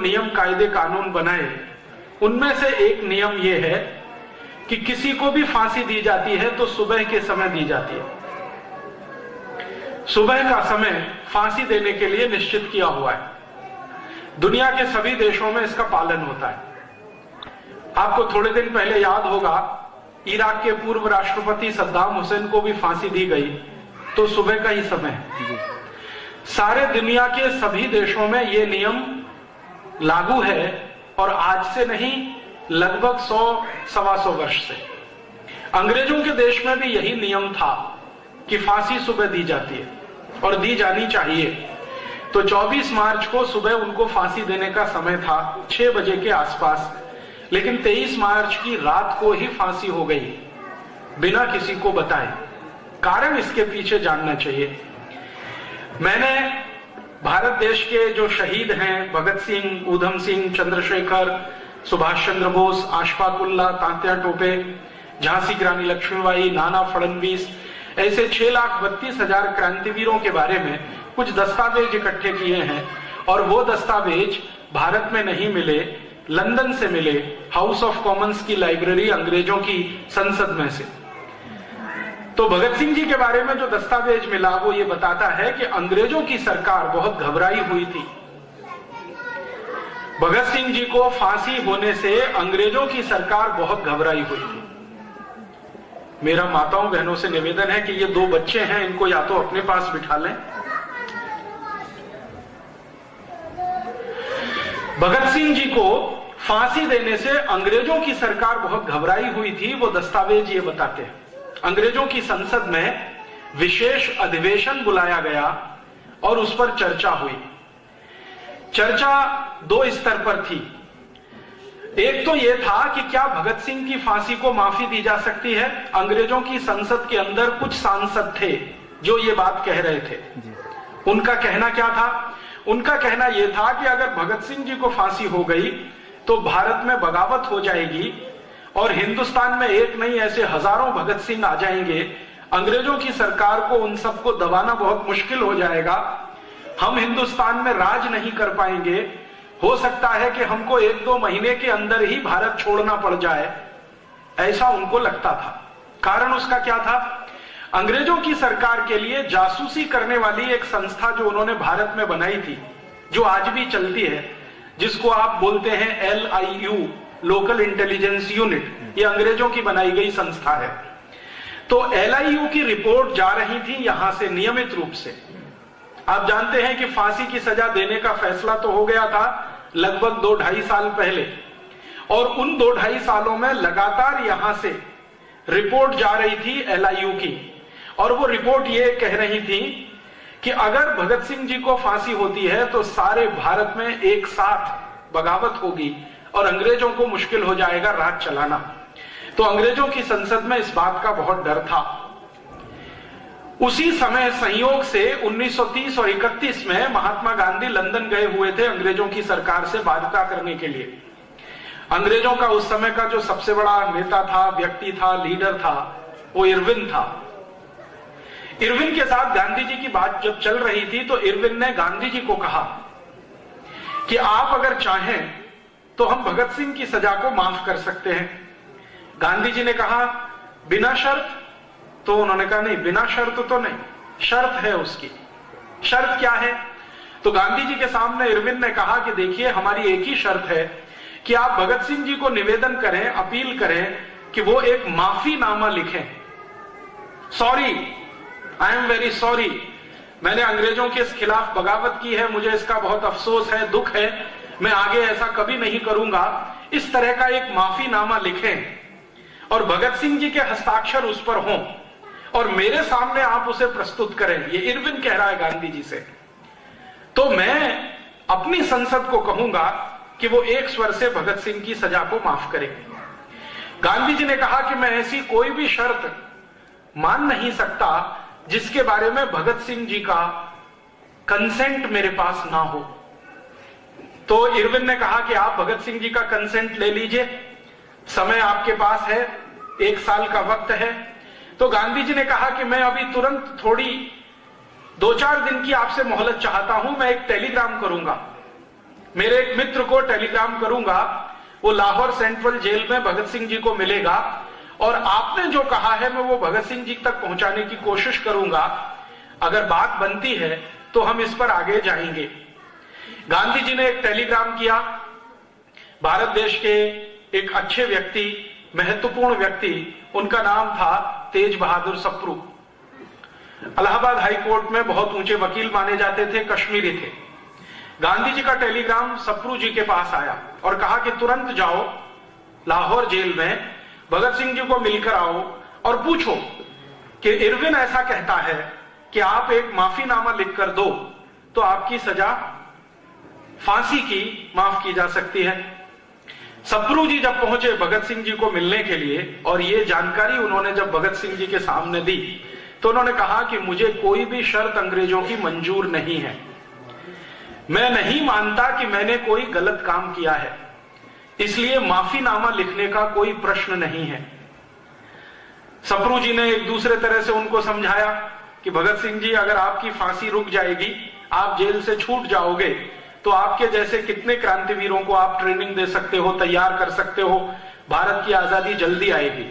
नियम कायदे कानून बनाए, उनमें से एक नियम यह है कि किसी को भी फांसी दी जाती है तो सुबह के समय दी जाती है। सुबह का समय फांसी देने के लिए निश्चित किया हुआ है। दुनिया के सभी देशों में इसका पालन होता है। आपको थोड़े दिन पहले याद होगा, इराक के पूर्व राष्ट्रपति सद्दाम हुसैन को भी फांसी दी गई तो सुबह का ही समय है। सारे दुनिया के सभी देशों में यह नियम लागू है और आज से नहीं, लगभग 100-125 वर्ष से। अंग्रेजों के देश में भी यही नियम था कि फांसी सुबह दी जाती है और दी जानी चाहिए। तो 24 मार्च को सुबह उनको फांसी देने का समय था 6 बजे के आसपास, लेकिन 23 मार्च की रात को ही फांसी हो गई बिना किसी को बताए। कारण इसके पीछे जानना चाहिए। मैंने भारत देश के जो शहीद हैं, भगत सिंह, ऊधम सिंह, चंद्रशेखर, सुभाष चंद्र बोस, अशफाक उल्लाह, तात्या टोपे, झांसी की रानी लक्ष्मीबाई, नाना फडणवीस, ऐसे 6,32,000 क्रांतिवीरों के बारे में कुछ दस्तावेज इकट्ठे किए हैं और वो दस्तावेज भारत में नहीं मिले, लंदन से मिले, हाउस ऑफ कॉमन्स की लाइब्रेरी, अंग्रेजों की संसद में से। तो भगत सिंह जी के बारे में जो दस्तावेज मिला वो ये बताता है कि अंग्रेजों की सरकार बहुत घबराई हुई थी। भगत सिंह जी को फांसी होने से अंग्रेजों की सरकार बहुत घबराई हुई थी। मेरा माताओं बहनों से निवेदन है कि ये 2 बच्चे हैं, इनको या तो अपने पास बिठा लें। भगत सिंह जी को फांसी देने से अंग्रेजों की सरकार बहुत घबराई हुई थी, वो दस्तावेज ये बताते हैं। अंग्रेजों की संसद में विशेष अधिवेशन बुलाया गया और उस पर चर्चा हुई। चर्चा 2 स्तर पर थी। एक तो यह था कि क्या भगत सिंह की फांसी को माफी दी जा सकती है। अंग्रेजों की संसद के अंदर कुछ सांसद थे जो ये बात कह रहे थे। उनका कहना क्या था? उनका कहना यह था कि अगर भगत सिंह जी को फांसी हो गई तो भारत में बगावत हो जाएगी और हिंदुस्तान में एक नहीं ऐसे हजारों भगत सिंह आ जाएंगे। अंग्रेजों की सरकार को उन सबको दबाना बहुत मुश्किल हो जाएगा। हम हिंदुस्तान में राज नहीं कर पाएंगे। हो सकता है कि हमको 1-2 महीने के अंदर ही भारत छोड़ना पड़ जाए, ऐसा उनको लगता था। कारण उसका क्या था? अंग्रेजों की सरकार के लिए जासूसी करने वाली एक संस्था जो उन्होंने भारत में बनाई थी, जो आज भी चलती है, जिसको आप बोलते हैं LIU, लोकल इंटेलिजेंस यूनिट, ये अंग्रेजों की बनाई गई संस्था है। तो LIU की रिपोर्ट जा रही थी यहां से नियमित रूप से। आप जानते हैं कि फांसी की सजा देने का फैसला तो हो गया था लगभग 2-2.5 साल पहले, और उन 2-2.5 सालों में लगातार यहां से रिपोर्ट जा रही थी LIU की, और वो रिपोर्ट ये कह रही थी कि अगर भगत सिंह जी को फांसी होती है तो सारे भारत में एक साथ बगावत होगी और अंग्रेजों को मुश्किल हो जाएगा राज चलाना। तो अंग्रेजों की संसद में इस बात का बहुत डर था। उसी समय संयोग से 1930 और 31 में महात्मा गांधी लंदन गए हुए थे अंग्रेजों की सरकार से वार्ता करने के लिए। अंग्रेजों का उस समय का जो सबसे बड़ा नेता था, व्यक्ति था, लीडर था, वो इरविन था। इरविन के साथ गांधी जी की बात जब चल रही थी तो इरविन ने गांधी जी को कहा कि आप अगर चाहें तो हम भगत सिंह की सजा को माफ कर सकते हैं। गांधी जी ने कहा बिना शर्त? तो उन्होंने कहा नहीं, बिना शर्त तो नहीं, शर्त है उसकी। शर्त क्या है? तो गांधी जी के सामने इरविन ने कहा कि देखिए, हमारी एक ही शर्त है कि आप भगत सिंह जी को निवेदन करें, अपील करें कि वो एक माफीनामा लिखें। Sorry, I am very sorry, मैंने अंग्रेजों के खिलाफ बगावत की है, मुझे इसका बहुत अफसोस है, दुख है, मैं आगे ऐसा कभी नहीं करूंगा। इस तरह का एक माफीनामा लिखें और भगत सिंह जी के हस्ताक्षर उस पर हों और मेरे सामने आप उसे प्रस्तुत करें। ये इरविन कह रहा है गांधी जी से। तो मैं अपनी संसद को कहूंगा कि वो एक स्वर से भगत सिंह की सजा को माफ करेंगे। गांधी जी ने कहा कि मैं ऐसी कोई भी शर्त मान नहीं सकता जिसके बारे में भगत सिंह जी का कंसेंट मेरे पास ना हो। तो इरविन ने कहा कि आप भगत सिंह जी का कंसेंट ले लीजिए, समय आपके पास है, 1 साल का वक्त है। तो गांधी जी ने कहा कि मैं अभी तुरंत थोड़ी 2-4 दिन की आपसे मोहलत चाहता हूं, मैं एक टेलीग्राम करूंगा मेरे एक मित्र को टेलीग्राम करूंगा, वो लाहौर सेंट्रल जेल में भगत सिंह जी को मिलेगा और आपने जो कहा है मैं वो भगत सिंह जी तक पहुंचाने की कोशिश करूंगा। अगर बात बनती है तो हम इस पर आगे जाएंगे। गांधी जी ने एक टेलीग्राम किया। भारत देश के एक अच्छे व्यक्ति, महत्वपूर्ण व्यक्ति, उनका नाम था तेज बहादुर सप्रू। इलाहाबाद हाई कोर्ट में बहुत ऊंचे वकील माने जाते थे, कश्मीरी थे। गांधी जी का टेलीग्राम सप्रू जी के पास आया और कहा कि तुरंत जाओ लाहौर जेल में, भगत सिंह जी को मिलकर आओ और पूछो कि इरविन ऐसा कहता है कि आप एक माफीनामा लिखकर दो तो आपकी सजा फांसी की माफ की जा सकती है। सप्रू जी जब पहुंचे भगत सिंह जी को मिलने के लिए और ये जानकारी उन्होंने जब भगत सिंह जी के सामने दी तो उन्होंने कहा कि मुझे कोई भी शर्त अंग्रेजों की मंजूर नहीं है। मैं नहीं मानता कि मैंने कोई गलत काम किया है, इसलिए माफीनामा लिखने का कोई प्रश्न नहीं है। सप्रू जी ने एक दूसरे तरह से उनको समझाया कि भगत सिंह जी, अगर आपकी फांसी रुक जाएगी, आप जेल से छूट जाओगे, तो आपके जैसे कितने क्रांतिवीरों को आप ट्रेनिंग दे सकते हो, तैयार कर सकते हो, भारत की आजादी जल्दी आएगी।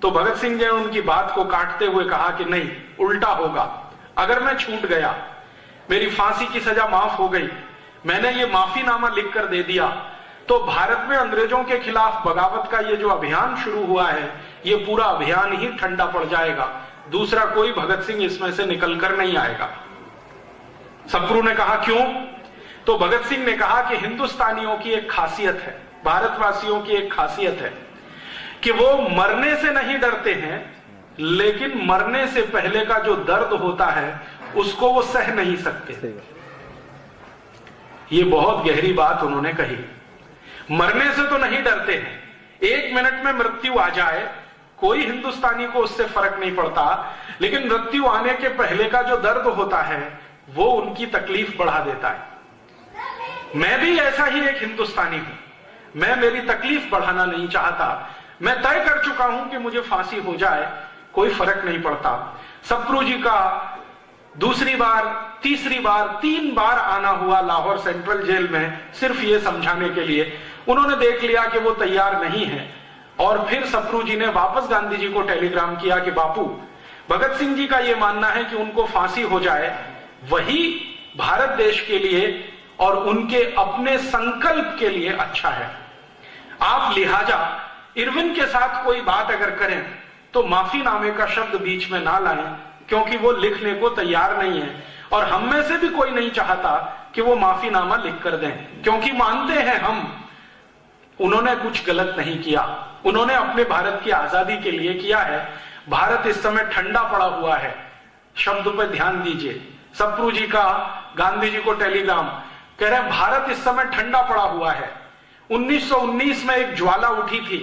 तो भगत सिंह जी ने उनकी बात को काटते हुए कहा कि नहीं, उल्टा होगा। अगर मैं छूट गया, मेरी फांसी की सजा माफ हो गई, मैंने ये माफीनामा लिखकर दे दिया, तो भारत में अंग्रेजों के खिलाफ बगावत का ये जो अभियान शुरू हुआ है, ये पूरा अभियान ही ठंडा पड़ जाएगा, दूसरा कोई भगत सिंह इसमें से निकलकर नहीं आएगा। सप्रू ने कहा क्यों? तो भगत सिंह ने कहा कि हिंदुस्तानियों की एक खासियत है, भारतवासियों की एक खासियत है कि वो मरने से नहीं डरते हैं, लेकिन मरने से पहले का जो दर्द होता है उसको वो सह नहीं सकते। ये बहुत गहरी बात उन्होंने कही। मरने से तो नहीं डरते हैं, 1 मिनट में मृत्यु आ जाए कोई हिंदुस्तानी को उससे फर्क नहीं पड़ता, लेकिन मृत्यु आने के पहले का जो दर्द होता है वो उनकी तकलीफ बढ़ा देता है। मैं भी ऐसा ही एक हिंदुस्तानी हूं, मैं मेरी तकलीफ बढ़ाना नहीं चाहता, मैं तय कर चुका हूं कि मुझे फांसी हो जाए, कोई फर्क नहीं पड़ता। सप्रू जी का दूसरी बार, तीसरी बार, 3 बार आना हुआ लाहौर सेंट्रल जेल में सिर्फ ये समझाने के लिए। उन्होंने देख लिया कि वो तैयार नहीं है और फिर सप्रू जी ने वापस गांधी जी को टेलीग्राम किया कि बापू, भगत सिंह जी का ये मानना है कि उनको फांसी हो जाए, वही भारत देश के लिए और उनके अपने संकल्प के लिए अच्छा है। आप लिहाजा इरविन के साथ कोई बात अगर करें तो माफीनामे का शब्द बीच में ना लाएं, क्योंकि वो लिखने को तैयार नहीं है और हम में से भी कोई नहीं चाहता कि वो माफीनामा लिख कर दें, क्योंकि मानते हैं हम उन्होंने कुछ गलत नहीं किया, उन्होंने अपने भारत की आजादी के लिए किया है। भारत इस समय ठंडा पड़ा हुआ है, शब्द पर ध्यान दीजिए। सप्रू जी का गांधी जी को टेलीग्राम, कह रहे हैं भारत इस समय ठंडा पड़ा हुआ है। 1919 में एक ज्वाला उठी थी,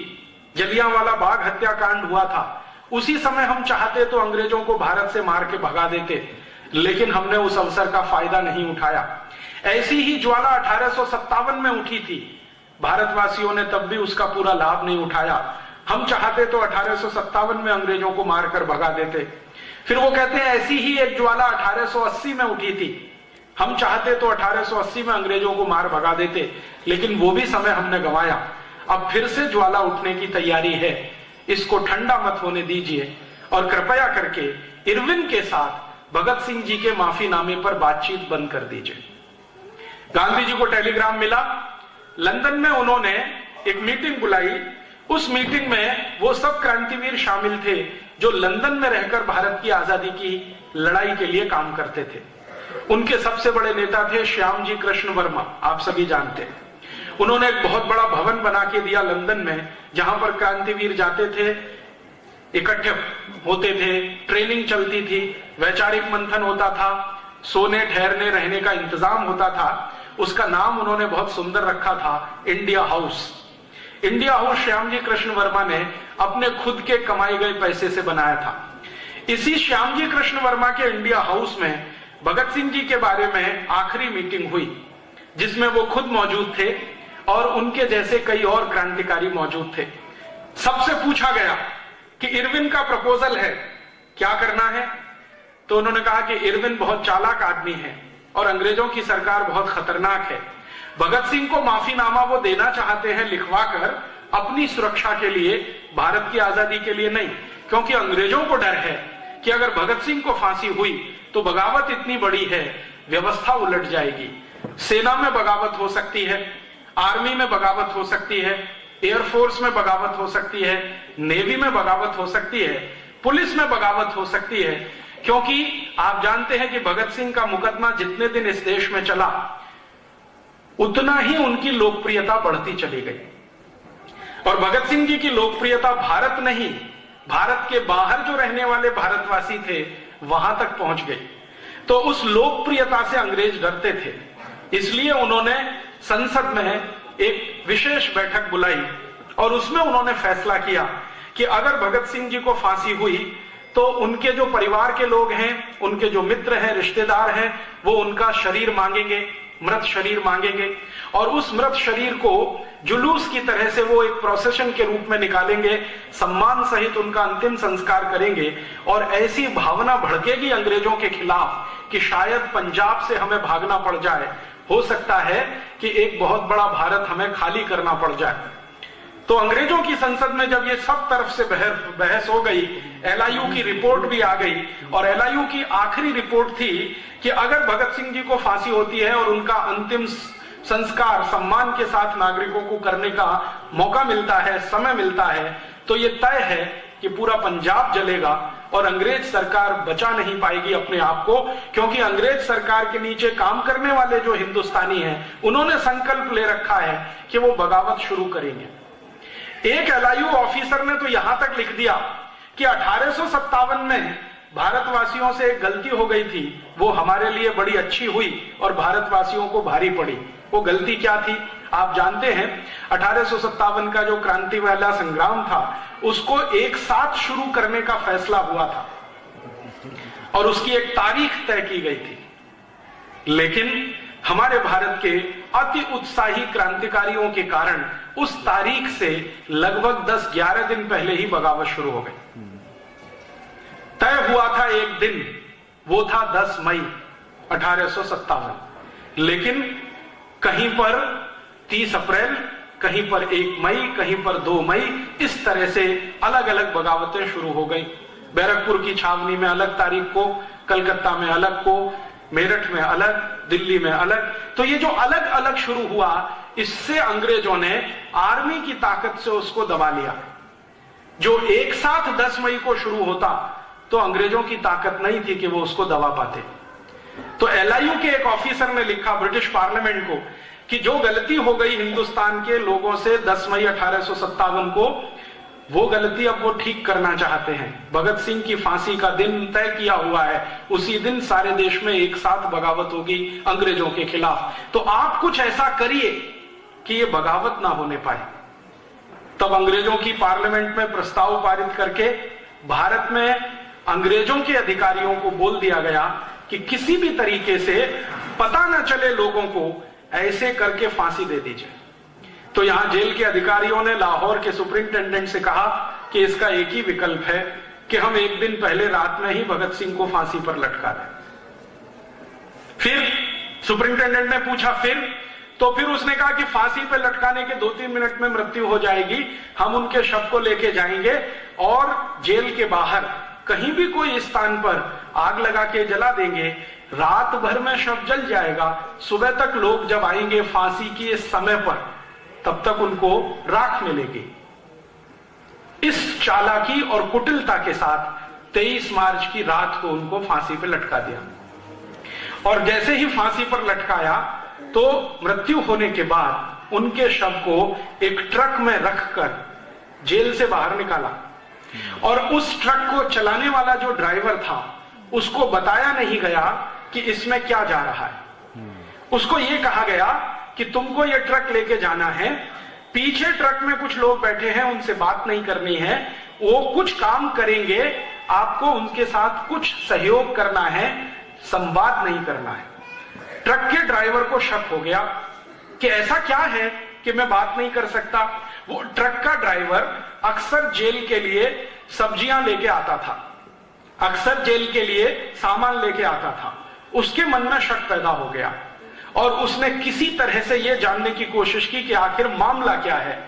जलियांवाला बाग हत्याकांड हुआ था, उसी समय हम चाहते तो अंग्रेजों को भारत से मार के भगा देते, लेकिन हमने उस अवसर का फायदा नहीं उठाया। ऐसी ही ज्वाला 1857 में उठी थी, भारतवासियों ने तब भी उसका पूरा लाभ नहीं उठाया। हम चाहते तो 1857 में अंग्रेजों को मारकर भगा देते। फिर वो कहते हैं ऐसी ही एक ज्वाला 1880 में उठी थी, हम चाहते तो 1880 में अंग्रेजों को मार भगा देते, लेकिन वो भी समय हमने गंवाया। अब फिर से ज्वाला उठने की तैयारी है, इसको ठंडा मत होने दीजिए और कृपया करके इरविन के साथ भगत सिंह जी के माफीनामे पर बातचीत बंद कर दीजिए। गांधी जी को टेलीग्राम मिला, लंदन में उन्होंने एक मीटिंग बुलाई। उस मीटिंग में वो सब क्रांतिवीर शामिल थे जो लंदन में रहकर भारत की आजादी की लड़ाई के लिए काम करते थे। उनके सबसे बड़े नेता थे श्याम जी कृष्ण वर्मा, आप सभी जानते हैं। उन्होंने एक बहुत बड़ा भवन बना के दिया लंदन में, जहां पर क्रांतिवीर जाते थे, इकट्ठे होते थे, ट्रेनिंग चलती थी, वैचारिक मंथन होता था, सोने ठहरने रहने का इंतजाम होता था। उसका नाम उन्होंने बहुत सुंदर रखा था, India House. India House Shyam ji Krishna Varma ने अपने खुद के कमाए गए पैसे से बनाया था। इसी श्याम जी कृष्ण वर्मा के इंडिया हाउस में भगत सिंह जी के बारे में आखिरी मीटिंग हुई, जिसमें वो खुद मौजूद थे और उनके जैसे कई और क्रांतिकारी मौजूद थे। सबसे पूछा गया कि इरविन का प्रपोजल है, क्या करना है? तो उन्होंने कहा कि इरविन बहुत चालाक आदमी है और अंग्रेजों की सरकार बहुत खतरनाक है, भगत सिंह को माफीनामा वो देना चाहते हैं लिखवाकर अपनी सुरक्षा के लिए, भारत की आजादी के लिए नहीं, क्योंकि अंग्रेजों को डर है कि अगर भगत सिंह को फांसी हुई तो बगावत इतनी बड़ी है, व्यवस्था उलट जाएगी। सेना में बगावत हो सकती है, आर्मी में बगावत हो सकती है, एयरफोर्स में बगावत हो सकती है, नेवी में बगावत हो सकती है, पुलिस में बगावत हो सकती है, क्योंकि आप जानते हैं कि भगत सिंह का मुकदमा जितने दिन इस देश में चला उतना ही उनकी लोकप्रियता बढ़ती चली गई। और भगत सिंह जी की लोकप्रियता भारत नहीं, भारत के बाहर जो रहने वाले भारतवासी थे वहां तक पहुंच गई। तो उस लोकप्रियता से अंग्रेज डरते थे, इसलिए उन्होंने संसद में एक विशेष बैठक बुलाई और उसमें उन्होंने फैसला किया कि अगर भगत सिंह जी को फांसी हुई तो उनके जो परिवार के लोग हैं, उनके जो मित्र हैं, रिश्तेदार हैं, वो उनका शरीर मांगेंगे, मृत शरीर मांगेंगे, और उस मृत शरीर को जुलूस की तरह से वो एक प्रोसेशन के रूप में निकालेंगे, सम्मान सहित उनका अंतिम संस्कार करेंगे। और ऐसी भावना भड़केगी अंग्रेजों के खिलाफ कि शायद पंजाब से हमें भागना पड़ जाए, हो सकता है कि एक बहुत बड़ा भारत हमें खाली करना पड़ जाए। तो अंग्रेजों की संसद में जब ये सब तरफ से बहस हो गई, एलआईयू की रिपोर्ट भी आ गई, और एलआईयू की आखिरी रिपोर्ट थी कि अगर भगत सिंह जी को फांसी होती है और उनका अंतिम संस्कार सम्मान के साथ नागरिकों को करने का मौका मिलता है, समय मिलता है, तो ये तय है कि पूरा पंजाब जलेगा और अंग्रेज सरकार बचा नहीं पाएगी अपने आप को, क्योंकि अंग्रेज सरकार के नीचे काम करने वाले जो हिंदुस्तानी हैं उन्होंने संकल्प ले रखा है कि वो बगावत शुरू करेंगे। एक एलआईयू ऑफिसर ने तो यहां तक लिख दिया कि 1857 में भारतवासियों से एक गलती हो गई थी, वो हमारे लिए बड़ी अच्छी हुई और भारतवासियों को भारी पड़ी। वो गलती क्या थी आप जानते हैं? 1857 का जो क्रांति वाला संग्राम था उसको एक साथ शुरू करने का फैसला हुआ था और उसकी एक तारीख तय की गई थी, लेकिन हमारे भारत के अति उत्साही क्रांतिकारियों के कारण उस तारीख से लगभग 10-11 दिन पहले ही बगावत शुरू हो गई। तय हुआ था एक दिन, वो था 10 मई 1857, लेकिन कहीं पर 30 अप्रैल, कहीं पर 1 मई, कहीं पर 2 मई, इस तरह से अलग अलग बगावतें शुरू हो गई। बैरकपुर की छावनी में अलग तारीख को, कलकत्ता में अलग को, मेरठ में अलग, दिल्ली में अलग। तो ये जो अलग अलग शुरू हुआ, इससे अंग्रेजों ने आर्मी की ताकत से उसको दबा लिया। जो एक साथ 10 मई को शुरू होता तो अंग्रेजों की ताकत नहीं थी कि वो उसको दबा पाते। तो एलआईयू के एक ऑफिसर ने लिखा ब्रिटिश पार्लियामेंट को कि जो गलती हो गई हिंदुस्तान के लोगों से 10 मई 1857 को, वो गलती अब वो ठीक करना चाहते हैं। भगत सिंह की फांसी का दिन तय किया हुआ है, उसी दिन सारे देश में एक साथ बगावत होगी अंग्रेजों के खिलाफ। तो आप कुछ ऐसा करिए कि ये बगावत ना होने पाए। तब अंग्रेजों की पार्लियामेंट में प्रस्ताव पारित करके भारत में अंग्रेजों के अधिकारियों को बोल दिया गया कि किसी भी तरीके से पता न चले लोगों को, ऐसे करके फांसी दे दीजिए। तो यहां जेल के अधिकारियों ने लाहौर के सुपरिंटेंडेंट से कहा कि इसका एक ही विकल्प है कि हम एक दिन पहले रात में ही भगत सिंह को फांसी पर लटका दें। फिर सुपरिंटेंडेंट ने पूछा फिर उसने कहा कि फांसी पर लटकाने के 2-3 मिनट में मृत्यु हो जाएगी, हम उनके शव को लेके जाएंगे और जेल के बाहर कहीं भी कोई स्थान पर आग लगा के जला देंगे, रात भर में शव जल जाएगा, सुबह तक लोग जब आएंगे फांसी की इस समय पर, तब तक उनको राख मिलेगी। इस चालाकी और कुटिलता के साथ 23 मार्च की रात को उनको फांसी पर लटका दिया। और जैसे ही फांसी पर लटकाया तो मृत्यु होने के बाद उनके शव को एक ट्रक में रखकर जेल से बाहर निकाला, और उस ट्रक को चलाने वाला जो ड्राइवर था उसको बताया नहीं गया कि इसमें क्या जा रहा है। उसको यह कहा गया कि तुमको ये ट्रक लेके जाना है, पीछे ट्रक में कुछ लोग बैठे हैं, उनसे बात नहीं करनी है, वो कुछ काम करेंगे, आपको उनके साथ कुछ सहयोग करना है, संवाद नहीं करना है। ट्रक के ड्राइवर को शक हो गया कि ऐसा क्या है कि मैं बात नहीं कर सकता। वो ट्रक का ड्राइवर अक्सर जेल के लिए सब्जियां लेके आता था, अक्सर जेल के लिए सामान लेके आता था। उसके मन में शक पैदा हो गया और उसने किसी तरह से यह जानने की कोशिश की कि आखिर मामला क्या है।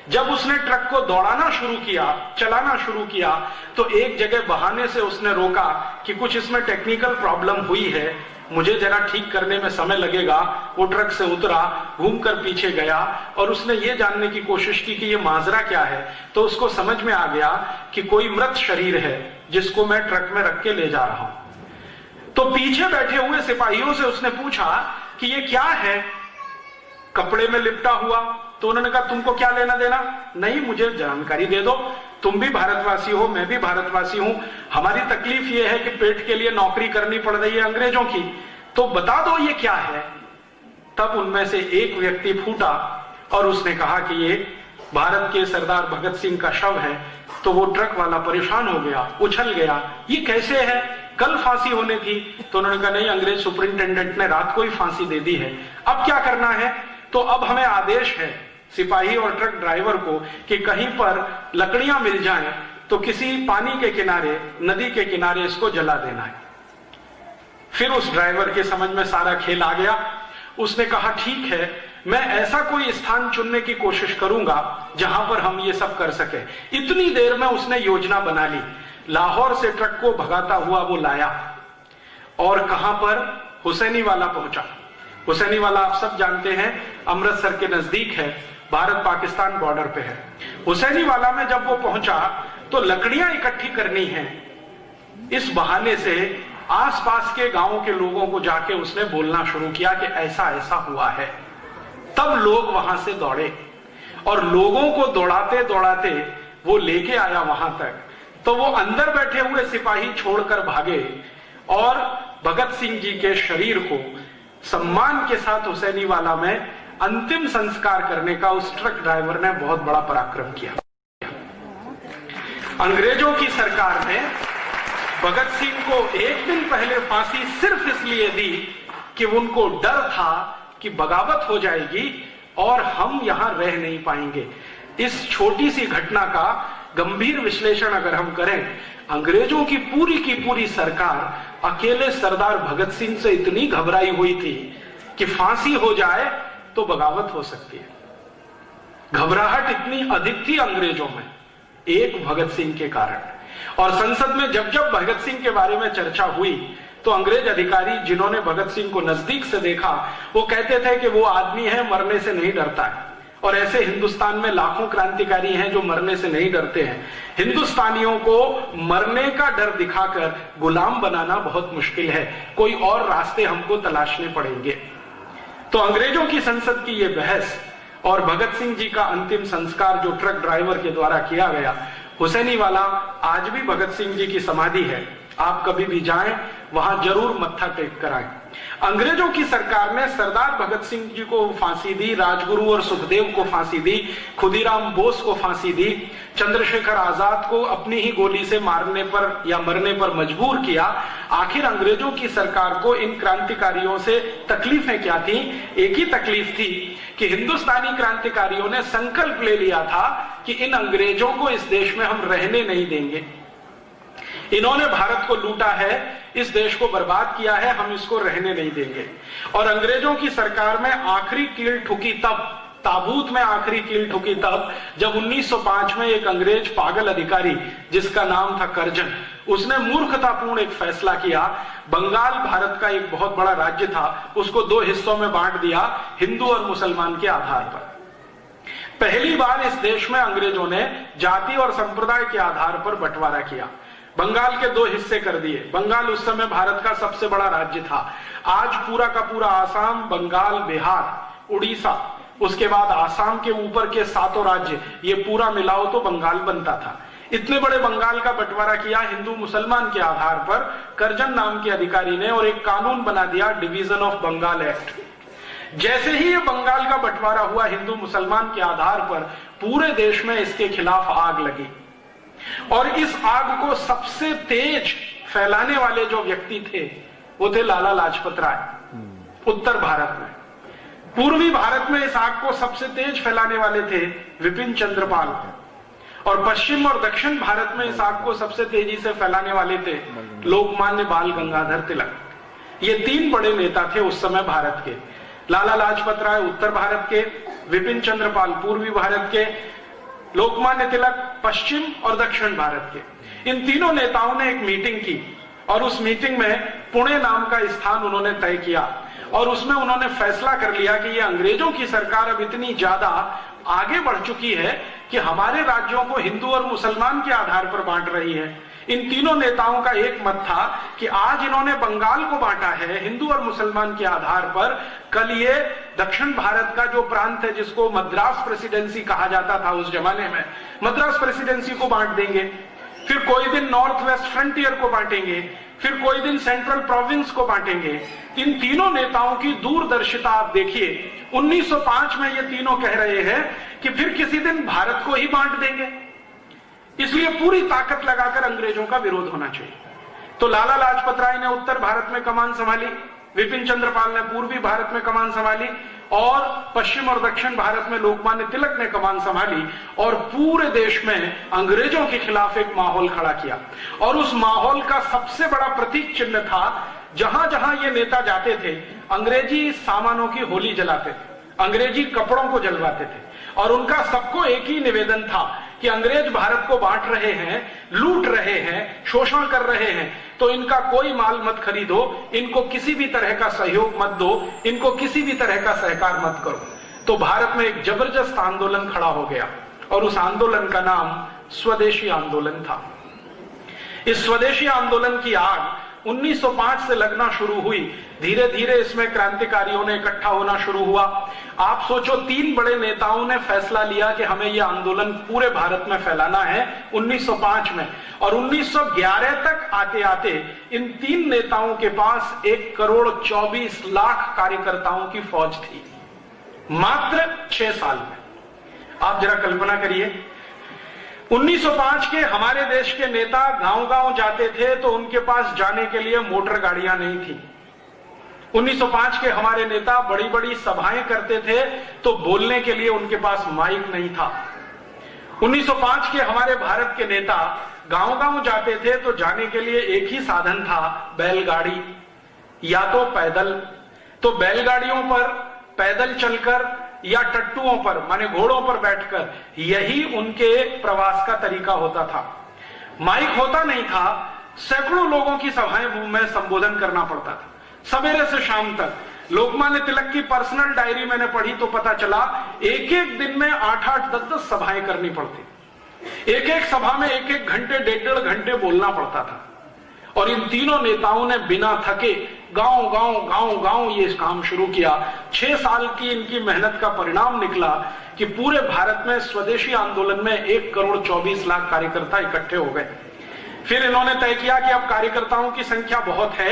जब उसने ट्रक को दौड़ाना शुरू किया, चलाना शुरू किया, तो एक जगह बहाने से उसने रोका कि कुछ इसमें टेक्निकल प्रॉब्लम हुई है, मुझे जरा ठीक करने में समय लगेगा। वो ट्रक से उतरा, घूमकर पीछे गया और उसने ये जानने की कोशिश की कि ये माजरा क्या है। तो उसको समझ में आ गया कि कोई मृत शरीर है जिसको मैं ट्रक में रख के ले जा रहा हूं। तो पीछे बैठे हुए सिपाहियों से उसने पूछा कि ये क्या है, कपड़े में लिपटा हुआ। तो उन्होंने कहा तुमको क्या लेना देना, नहीं मुझे जानकारी दे दो, तुम भी भारतवासी हो, मैं भी भारतवासी हूं, हमारी तकलीफ यह है कि पेट के लिए नौकरी करनी पड़ रही है अंग्रेजों की, तो बता दो ये क्या है। तब उनमें से एक व्यक्ति फूटा और उसने कहा कि ये भारत के सरदार भगत सिंह का शव है। तो वो ट्रक वाला परेशान हो गया, उछल गया, ये कैसे है, कल फांसी होने थी। तो उन्होंने कहा नहीं, अंग्रेज सुपरिंटेंडेंट ने रात को ही फांसी दे दी है, अब क्या करना है। तो अब हमें आदेश है सिपाही और ट्रक ड्राइवर को कि कहीं पर लकड़ियां मिल जाएं तो किसी पानी के किनारे, नदी के किनारे इसको जला देना है। फिर उस ड्राइवर के समझ में सारा खेल आ गया। उसने कहा ठीक है, मैं ऐसा कोई स्थान चुनने की कोशिश करूंगा जहां पर हम ये सब कर सके। इतनी देर में उसने योजना बना ली। लाहौर से ट्रक को भगाता हुआ वो लाया और कहां पर, हुसैनी वाला पहुंचा। हुसैनी वाला आप सब जानते हैं, अमृतसर के नजदीक है, भारत पाकिस्तान बॉर्डर पे है। हुसैनी वाला में जब वो पहुंचा तो लकड़ियां इकट्ठी करनी है, इस बहाने से आसपास के गांवों के लोगों को जाके उसने बोलना शुरू किया कि ऐसा ऐसा हुआ है। तब लोग वहां से दौड़े और लोगों को दौड़ाते दौड़ाते वो लेके आया वहां तक। तो वो अंदर बैठे हुए सिपाही छोड़कर भागे और भगत सिंह जी के शरीर को सम्मान के साथ हुसैनी वाला में अंतिम संस्कार करने का उस ट्रक ड्राइवर ने बहुत बड़ा पराक्रम किया। अंग्रेजों की सरकार ने भगत सिंह को एक दिन पहले फांसी सिर्फ इसलिए दी कि उनको डर था कि बगावत हो जाएगी और हम यहां रह नहीं पाएंगे। इस छोटी सी घटना का गंभीर विश्लेषण अगर हम करें, अंग्रेजों की पूरी सरकार अकेले सरदार भगत सिंह से इतनी घबराई हुई थी कि फांसी हो जाए तो बगावत हो सकती है। घबराहट इतनी अधिक थी अंग्रेजों में एक भगत सिंह के कारण। और संसद में जब जब भगत सिंह के बारे में चर्चा हुई तो अंग्रेज अधिकारी जिन्होंने भगत सिंह को नजदीक से देखा वो कहते थे कि वो आदमी है, मरने से नहीं डरता है। और ऐसे हिंदुस्तान में लाखों क्रांतिकारी हैं जो मरने से नहीं डरते हैं। हिंदुस्तानियों को मरने का डर दिखाकर गुलाम बनाना बहुत मुश्किल है, कोई और रास्ते हमको तलाशने पड़ेंगे। तो अंग्रेजों की संसद की यह बहस और भगत सिंह जी का अंतिम संस्कार जो ट्रक ड्राइवर के द्वारा किया गया, हुसैनी वाला आज भी भगत सिंह जी की समाधि है, आप कभी भी जाएं वहां जरूर मत्था टेक कर आए। अंग्रेजों की सरकार ने सरदार भगत सिंह जी को फांसी दी, राजगुरु और सुखदेव को फांसी दी, खुदीराम बोस को फांसी दी, चंद्रशेखर आजाद को अपनी ही गोली से मारने पर या मरने पर मजबूर किया। आखिर अंग्रेजों की सरकार को इन क्रांतिकारियों से तकलीफें क्या थी? एक ही तकलीफ थी कि हिंदुस्तानी क्रांतिकारियों ने संकल्प ले लिया था कि इन अंग्रेजों को इस देश में हम रहने नहीं देंगे। इन्होंने भारत को लूटा है, इस देश को बर्बाद किया है, हम इसको रहने नहीं देंगे। और अंग्रेजों की सरकार में आखिरी कील ठुकी तब, ताबूत में आखिरी कील ठुकी तब जब 1905 में एक अंग्रेज पागल अधिकारी जिसका नाम था करजन, उसने मूर्खतापूर्ण एक फैसला किया। बंगाल भारत का एक बहुत बड़ा राज्य था, उसको दो हिस्सों में बांट दिया, हिंदू और मुसलमान के आधार पर। पहली बार इस देश में अंग्रेजों ने जाति और संप्रदाय के आधार पर बंटवारा किया। बंगाल के दो हिस्से कर दिए। बंगाल उस समय भारत का सबसे बड़ा राज्य था। आज पूरा का पूरा आसाम, बंगाल, बिहार, उड़ीसा, उसके बाद आसाम के ऊपर के सातों राज्य, ये पूरा मिलाओ तो बंगाल बनता था। इतने बड़े बंगाल का बंटवारा किया हिंदू मुसलमान के आधार पर करजन नाम के अधिकारी ने, और एक कानून बना दिया, डिवीजन ऑफ बंगाल एक्ट। जैसे ही ये बंगाल का बंटवारा हुआ हिंदू मुसलमान के आधार पर, पूरे देश में इसके खिलाफ आग लगी। और इस आग को सबसे तेज फैलाने वाले जो व्यक्ति थे वो थे लाला लाजपत राय। उत्तर भारत में, पूर्वी भारत में इस आग को सबसे तेज फैलाने वाले थे विपिन चंद्र पाल, और पश्चिम और दक्षिण भारत में इस आग को सबसे तेजी से फैलाने वाले थे लोकमान्य बाल गंगाधर तिलक। ये तीन बड़े नेता थे उस समय भारत के। लाला लाजपत राय उत्तर भारत के, विपिन चंद्र पाल पूर्वी भारत के, लोकमान्य तिलक पश्चिम और दक्षिण भारत के। इन तीनों नेताओं ने एक मीटिंग की और उस मीटिंग में पुणे नाम का स्थान उन्होंने तय किया और उसमें उन्होंने फैसला कर लिया कि ये अंग्रेजों की सरकार अब इतनी ज्यादा आगे बढ़ चुकी है कि हमारे राज्यों को हिंदू और मुसलमान के आधार पर बांट रही है। इन तीनों नेताओं का एक मत था कि आज इन्होंने बंगाल को बांटा है हिंदू और मुसलमान के आधार पर, कल ये दक्षिण भारत का जो प्रांत है जिसको मद्रास प्रेसिडेंसी कहा जाता था उस जमाने में, मद्रास प्रेसिडेंसी को बांट देंगे। फिर कोई दिन नॉर्थ वेस्ट फ्रंटियर को बांटेंगे, फिर कोई दिन सेंट्रल प्रोविंस को बांटेंगे। इन तीनों नेताओं की दूरदर्शिता आप देखिए। 1905 में ये तीनों कह रहे हैं कि फिर किसी दिन भारत को ही बांट देंगे, इसलिए पूरी ताकत लगाकर अंग्रेजों का विरोध होना चाहिए। तो लाला लाजपत राय ने उत्तर भारत में कमान संभाली, विपिन चंद्र पाल ने पूर्वी भारत में कमान संभाली और पश्चिम और दक्षिण भारत में लोकमान्य तिलक ने कमान संभाली और पूरे देश में अंग्रेजों के खिलाफ एक माहौल खड़ा किया। और उस माहौल का सबसे बड़ा प्रतीक चिन्ह था, जहां जहां ये नेता जाते थे अंग्रेजी सामानों की होली जलाते थे, अंग्रेजी कपड़ों को जलवाते थे और उनका सबको एक ही निवेदन था कि अंग्रेज भारत को बांट रहे हैं, लूट रहे हैं, शोषण कर रहे हैं, तो इनका कोई माल मत खरीदो, इनको किसी भी तरह का सहयोग मत दो, इनको किसी भी तरह का सहकार मत करो। तो भारत में एक जबरदस्त आंदोलन खड़ा हो गया और उस आंदोलन का नाम स्वदेशी आंदोलन था। इस स्वदेशी आंदोलन की आग 1905 से लगना शुरू हुई, धीरे धीरे इसमें क्रांतिकारियों ने इकट्ठा होना शुरू हुआ। आप सोचो, 3 बड़े नेताओं ने फैसला लिया कि हमें यह आंदोलन पूरे भारत में फैलाना है 1905 में, और 1911 तक आते आते इन 3 नेताओं के पास 1,24,00,000 कार्यकर्ताओं की फौज थी, मात्र 6 साल में। आप जरा कल्पना करिए, 1905 के हमारे देश के नेता गांव-गांव जाते थे तो उनके पास जाने के लिए मोटर गाड़ियां नहीं थी। 1905 के हमारे नेता बड़ी बड़ी सभाएं करते थे तो बोलने के लिए उनके पास माइक नहीं था। 1905 के हमारे भारत के नेता गांव-गांव जाते थे तो जाने के लिए एक ही साधन था, बैलगाड़ी या तो पैदल। तो बैलगाड़ियों पर पैदल चलकर या टट्टुओं पर माने घोड़ों पर बैठकर, यही उनके प्रवास का तरीका होता था। माइक होता नहीं था, सैकड़ों लोगों की सभाएं में संबोधन करना पड़ता था सवेरे से शाम तक। लोकमान्य तिलक की पर्सनल डायरी मैंने पढ़ी तो पता चला एक एक दिन में 8-8, 10-10 सभाएं करनी पड़ती, एक एक सभा में 1-1 घंटे 1.5 घंटे बोलना पड़ता था। और इन तीनों नेताओं ने बिना थके गांव-गांव ये काम शुरू किया। 6 साल की इनकी मेहनत का परिणाम निकला कि पूरे भारत में स्वदेशी आंदोलन में 1,24,00,000 कार्यकर्ता इकट्ठे हो गए। फिर इन्होंने तय किया कि अब कार्यकर्ताओं की संख्या बहुत है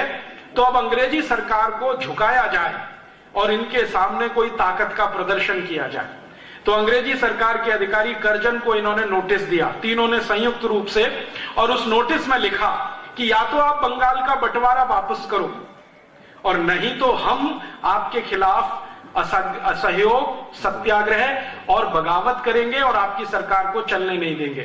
तो अब अंग्रेजी सरकार को झुकाया जाए और इनके सामने कोई ताकत का प्रदर्शन किया जाए। तो अंग्रेजी सरकार के अधिकारी कर्जन को इन्होंने नोटिस दिया, तीनों ने संयुक्त रूप से, और उस नोटिस में लिखा कि या तो आप बंगाल का बंटवारा वापस करो और नहीं तो हम आपके खिलाफ असहयोग, सत्याग्रह और बगावत करेंगे और आपकी सरकार को चलने नहीं देंगे।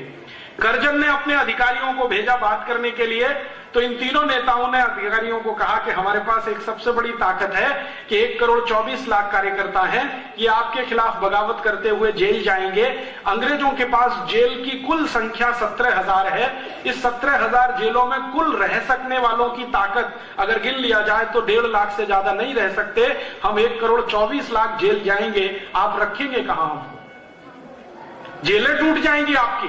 कर्जन ने अपने अधिकारियों को भेजा बात करने के लिए, तो इन तीनों नेताओं ने अधिकारियों को कहा कि हमारे पास एक सबसे बड़ी ताकत है कि 1,24,00,000 कार्यकर्ता हैं, ये आपके खिलाफ बगावत करते हुए जेल जाएंगे। अंग्रेजों के पास जेल की कुल संख्या 17,000 है। इस 17,000 जेलों में कुल रह सकने वालों की ताकत अगर गिन लिया जाए तो 1.5 लाख से ज्यादा नहीं रह सकते। हम 1,24,00,000 जेल जाएंगे, आप रखेंगे कहां हमको? जेलें टूट जाएंगी आपकी।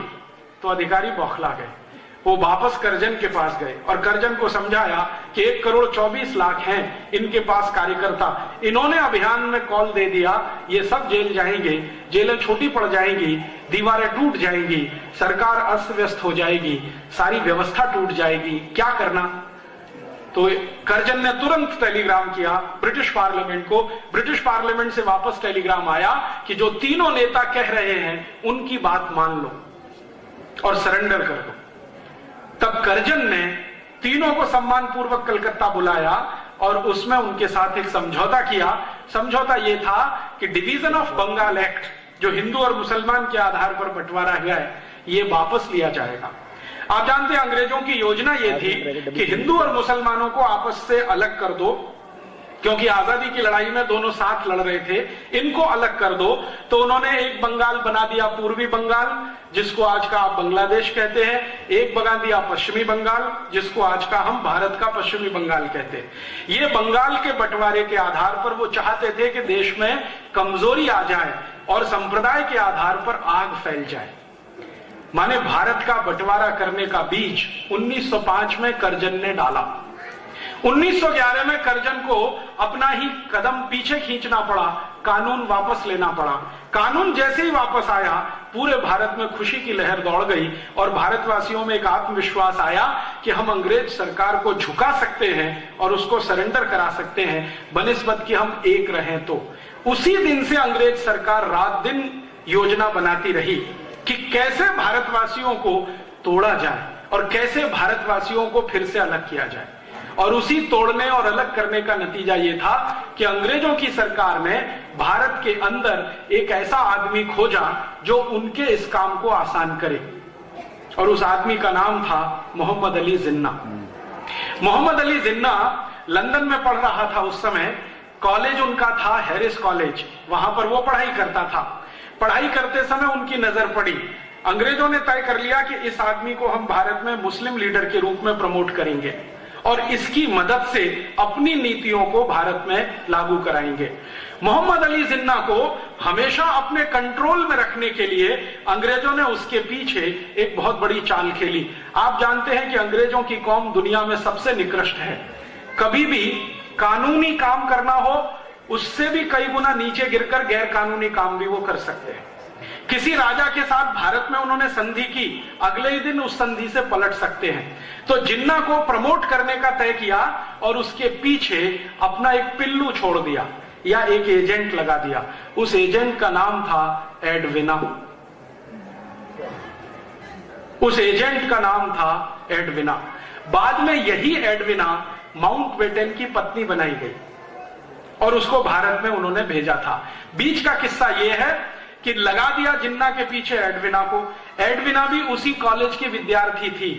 तो अधिकारी बौखला गए, वो वापस कर्जन के पास गए और कर्जन को समझाया कि 1,24,00,000 हैं इनके पास कार्यकर्ता। इन्होंने अभियान में कॉल दे दिया, ये सब जेल जाएंगे, जेलें छोटी पड़ जाएंगी, दीवारें टूट जाएंगी, सरकार अस्त व्यस्त हो जाएगी, सारी व्यवस्था टूट जाएगी, क्या करना? तो कर्जन ने तुरंत टेलीग्राम किया ब्रिटिश पार्लियामेंट को। ब्रिटिश पार्लियामेंट से वापस टेलीग्राम आया कि जो तीनों नेता कह रहे हैं उनकी बात मान लो और सरेंडर कर दो। तब कर्जन ने तीनों को सम्मानपूर्वक कलकत्ता बुलाया और उसमें उनके साथ एक समझौता किया। समझौता यह था कि डिवीजन ऑफ बंगाल एक्ट, जो हिंदू और मुसलमान के आधार पर बंटवारा हुआ है, ये वापस लिया जाएगा। आप जानते हैं अंग्रेजों की योजना यह थी कि हिंदू और मुसलमानों को आपस से अलग कर दो क्योंकि आजादी की लड़ाई में दोनों साथ लड़ रहे थे, इनको अलग कर दो। तो उन्होंने एक बंगाल बना दिया पूर्वी बंगाल, जिसको आज का आप बांग्लादेश कहते हैं, एक बना दिया पश्चिमी बंगाल, जिसको आज का हम भारत का पश्चिमी बंगाल कहते हैं। ये बंगाल के बंटवारे के आधार पर वो चाहते थे कि देश में कमजोरी आ जाए और संप्रदाय के आधार पर आग फैल जाए। माने भारत का बंटवारा करने का बीज 1905 में करजन ने डाला। 1911 में करजन को अपना ही कदम पीछे खींचना पड़ा, कानून वापस लेना पड़ा। कानून जैसे ही वापस आया, पूरे भारत में खुशी की लहर दौड़ गई और भारतवासियों में एक आत्मविश्वास आया कि हम अंग्रेज सरकार को झुका सकते हैं और उसको सरेंडर करा सकते हैं, बनिस्बत कि हम एक रहें। तो उसी दिन से अंग्रेज सरकार रात दिन योजना बनाती रही कि कैसे भारतवासियों को तोड़ा जाए और कैसे भारतवासियों को फिर से अलग किया जाए। और उसी तोड़ने और अलग करने का नतीजा यह था कि अंग्रेजों की सरकार ने भारत के अंदर एक ऐसा आदमी खोजा जो उनके इस काम को आसान करे, और उस आदमी का नाम था मोहम्मद अली जिन्ना। मोहम्मद अली जिन्ना लंदन में पढ़ रहा था उस समय। कॉलेज उनका था हैरिस कॉलेज, वहां पर वो पढ़ाई करता था। पढ़ाई करते समय उनकी नजर पड़ी, अंग्रेजों ने तय कर लिया कि इस आदमी को हम भारत में मुस्लिम लीडर के रूप में प्रमोट करेंगे और इसकी मदद से अपनी नीतियों को भारत में लागू कराएंगे। मोहम्मद अली जिन्ना को हमेशा अपने कंट्रोल में रखने के लिए अंग्रेजों ने उसके पीछे एक बहुत बड़ी चाल खेली। आप जानते हैं कि अंग्रेजों की कौम दुनिया में सबसे निकृष्ट है। कभी भी कानूनी काम करना हो, उससे भी कई गुना नीचे गिरकर गैर कानूनी काम भी वो कर सकते हैं। किसी राजा के साथ भारत में उन्होंने संधि की, अगले ही दिन उस संधि से पलट सकते हैं। तो जिन्ना को प्रमोट करने का तय किया और उसके पीछे अपना एक पिल्लू छोड़ दिया या एक एजेंट लगा दिया। उस एजेंट का नाम था एडविना। उस एजेंट का नाम था एडविना। बाद में यही एडविना माउंटबेटन की पत्नी बनाई गई और उसको भारत में उन्होंने भेजा था। बीच का किस्सा यह है कि लगा दिया जिन्ना के पीछे एडविना को। एडविना भी उसी कॉलेज की विद्यार्थी थी,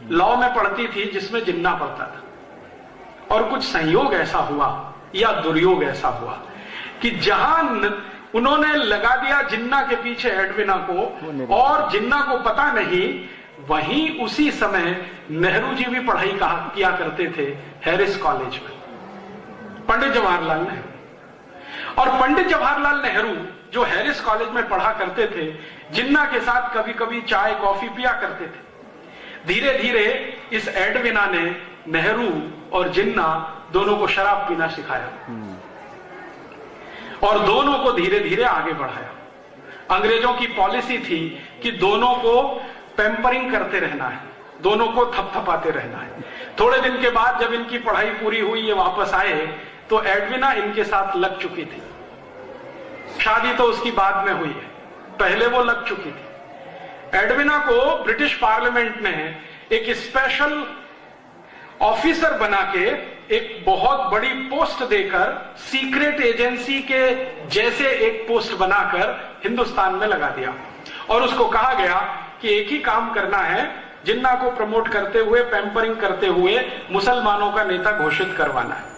लॉ में पढ़ती थी जिसमें जिन्ना पढ़ता था। और कुछ संयोग ऐसा हुआ या दुर्योग ऐसा हुआ कि जहां उन्होंने लगा दिया जिन्ना के पीछे एडविना को और जिन्ना को पता नहीं, वहीं उसी समय नेहरू जी भी पढ़ाई किया करते थे हैरिस कॉलेज में, पंडित जवाहरलाल नेहरू। और पंडित जवाहरलाल नेहरू जो हैरिस कॉलेज में पढ़ा करते थे, जिन्ना के साथ कभी कभी चाय कॉफी पिया करते थे। धीरे धीरे इस एडविना ने नेहरू और जिन्ना दोनों को शराब पीना सिखाया और दोनों को धीरे धीरे आगे बढ़ाया। अंग्रेजों की पॉलिसी थी कि दोनों को पैम्परिंग करते रहना है, दोनों को थपथपाते रहना है। थोड़े दिन के बाद जब इनकी पढ़ाई पूरी हुई, ये वापस आए, तो एडविना इनके साथ लग चुकी थी। शादी तो उसकी बाद में हुई है, पहले वो लग चुकी थी। एडविना को ब्रिटिश पार्लियामेंट ने एक स्पेशल ऑफिसर बना के एक बहुत बड़ी पोस्ट देकर, सीक्रेट एजेंसी के जैसे एक पोस्ट बनाकर हिंदुस्तान में लगा दिया और उसको कहा गया कि एक ही काम करना है, जिन्ना को प्रमोट करते हुए, पैम्परिंग करते हुए मुसलमानों का नेता घोषित करवाना है।